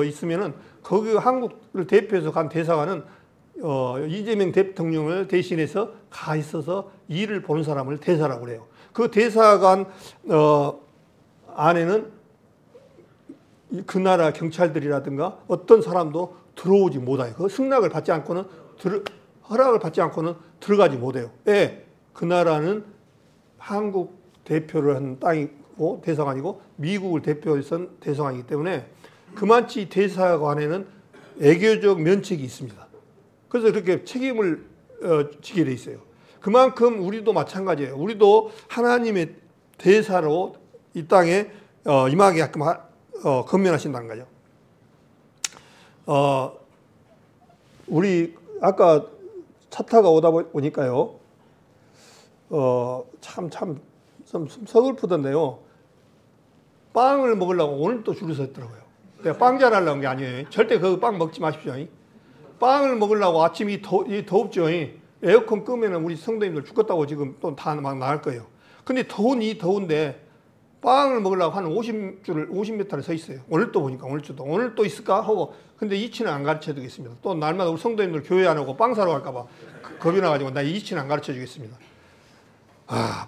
있으면은 거기 한국을 대표해서 간 대사관은 이재명 대통령을 대신해서 가 있어서 일을 보는 사람을 대사라고 그래요. 그 대사관 안에는 그 나라 경찰들이라든가 어떤 사람도 들어오지 못해요. 그 승낙을 받지 않고는 허락을 받지 않고는 들어가지 못해요. 예, 그 나라는 한국 대표를 한 땅이고 대사관이고 미국을 대표해서 대사관이기 때문에 그만치 대사관에는 애교적 면책이 있습니다. 그래서 그렇게 책임을 지게 돼 있어요. 그만큼 우리도 마찬가지예요. 우리도 하나님의 대사로 이 땅에 임하게 건면하신다는 거죠. 우리 아까 차 타고 오다 보니까요. 좀 서글프던데요. 빵을 먹으려고 오늘 또 줄을 섰더라고요. 내가 빵 자랑하려는 게 아니에요. 절대 그 빵 먹지 마십시오. 빵을 먹으려고 아침 이 더웁죠. 에어컨 끄면 우리 성도님들 죽겠다고 지금 또 다 막 나갈 거예요. 근데 더운데 빵을 먹으려고 한 50m를 서 있어요. 오늘 또 보니까 오늘 또 있을까 하고 근데 이치는 안 가르쳐 주겠습니다. 또 날마다 우리 성도님들 교회 안 오고 빵 사러 갈까 봐 겁이 나가지고 나 이치는 안 가르쳐 주겠습니다.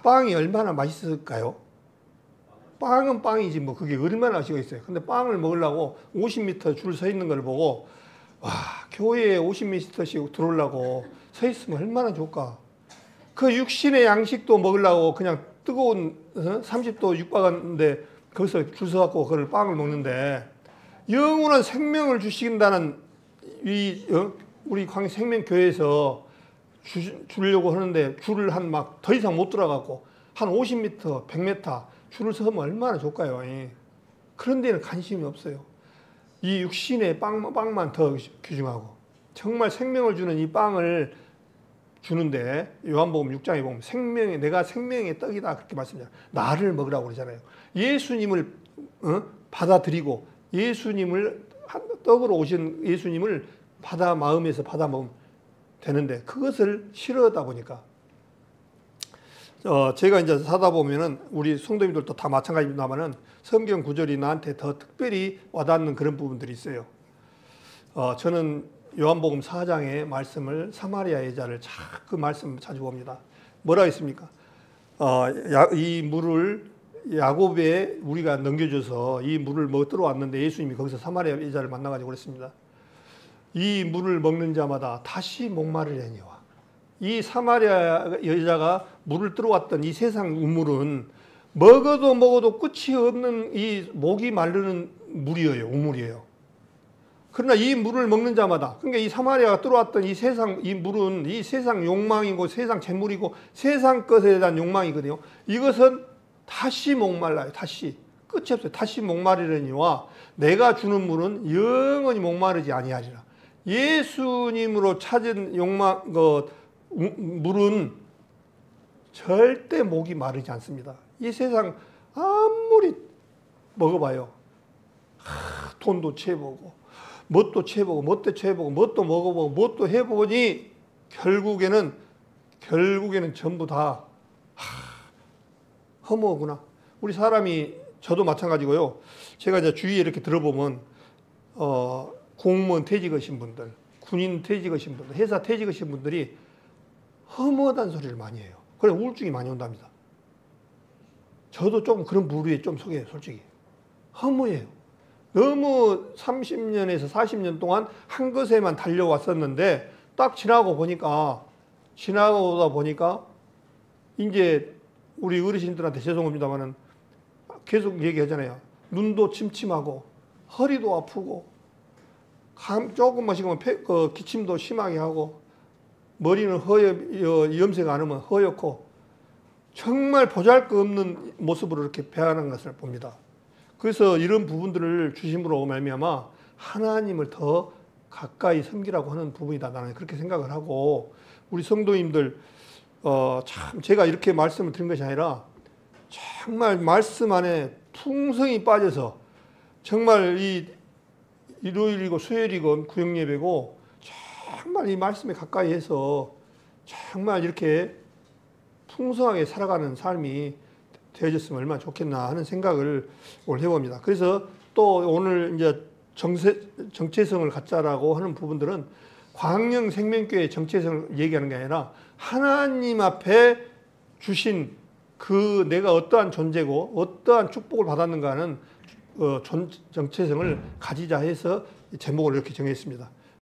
빵이 얼마나 맛있을까요? 빵은 빵이지 뭐 그게 얼마나 맛있어 있어요. 근데 빵을 먹으려고 50m 줄 서 있는 걸 보고 교회에 50m씩 들어오려고 서 있으면 얼마나 좋을까. 그 육신의 양식도 먹으려고 그냥 뜨거운 30도 육박하는데 거기서 줄 서갖고 그걸 빵을 먹는데 영원한 생명을 주신다는 우리 광생명교회에서 주려고 하는데 줄을 더 이상 못 들어가고 한 50m, 100m 줄을 서면 얼마나 좋을까요? 그런 데는 관심이 없어요. 이 육신의 빵만 더 귀중하고 정말 생명을 주는 이 빵을 주는데 요한복음 6장에 보면 내가 생명의 떡이다 그렇게 말씀하잖아요. 나를 먹으라고 그러잖아요. 예수님을 받아들이고 예수님을 떡으로 오신 예수님을 마음에서 받아 먹으면 되는데 그것을 싫어하다 보니까 제가 이제 사다 보면은 우리 성도님들도 다 마찬가지입니다만은 성경 구절이 나한테 더 특별히 와닿는 그런 부분들이 있어요. 저는 요한복음 4장의 말씀을 사마리아 여자를 그 말씀 자주 봅니다. 뭐라 했습니까? 이 물을 야곱에 우리가 넘겨줘서 이 물을 먹으러 왔는데 예수님이 거기서 사마리아 여자를 만나가지고 그랬습니다. 이 물을 먹는 자마다 다시 목마르려니와. 이 사마리아 여자가 물을 들어왔던 이 세상 우물은 먹어도 끝이 없는 이 목이 마르는 물이에요. 우물이에요. 그러나 이 물을 먹는 자마다 그러니까 이 사마리아가 들어왔던 이 물은 이 세상 욕망이고 세상 재물이고 세상 것에 대한 욕망이거든요. 이것은 다시 목말라요. 다시 끝이 없어요. 다시 목마르려니와 내가 주는 물은 영원히 목마르지 아니하리라. 예수님으로 찾은 물은 절대 목이 마르지 않습니다. 이 세상 아무리 먹어봐요. 돈도 채보고 뭣도 채보고 뭣도 먹어보고 뭣도 해보니 결국에는 결국에는 전부 다 허무하구나. 우리 사람이 저도 마찬가지고요. 제가 이제 주위에 이렇게 들어보면 공무원 퇴직하신 분들, 군인 퇴직하신 분들, 회사 퇴직하신 분들이 허무하다는 소리를 많이 해요. 그래서 우울증이 많이 온답니다. 저도 좀 그런 부류에 좀 속해요, 솔직히. 허무해요. 너무 30년에서 40년 동안 한 것에만 달려왔었는데 딱 지나고 보니까 이제 우리 어르신들한테 죄송합니다만은 계속 얘기하잖아요. 눈도 침침하고 허리도 아프고 조금 마시면 기침도 심하게 하고 머리는 염색 안 하면 허옇고 정말 보잘것없는 모습으로 이렇게 배하는 것을 봅니다. 그래서 이런 부분들을 주심으로 말미암아 하나님을 더 가까이 섬기라고 하는 부분이다. 나는 그렇게 생각을 하고 우리 성도님들 참 제가 이렇게 말씀을 드린 것이 아니라 정말 말씀 안에 풍성히 빠져서 정말 이 일요일이고 수요일이고 구역예배고 정말 이 말씀에 가까이 해서 정말 이렇게 풍성하게 살아가는 삶이 되어졌으면 얼마나 좋겠나 하는 생각을 오늘 해봅니다. 그래서 또 오늘 이제 정체성을 갖자라고 하는 부분들은 광영 생명교회의 정체성을 얘기하는 게 아니라 하나님 앞에 주신 그 내가 어떠한 존재고 어떠한 축복을 받았는가 하는 정체성을 가지자 해서 제목을 이렇게 정했습니다.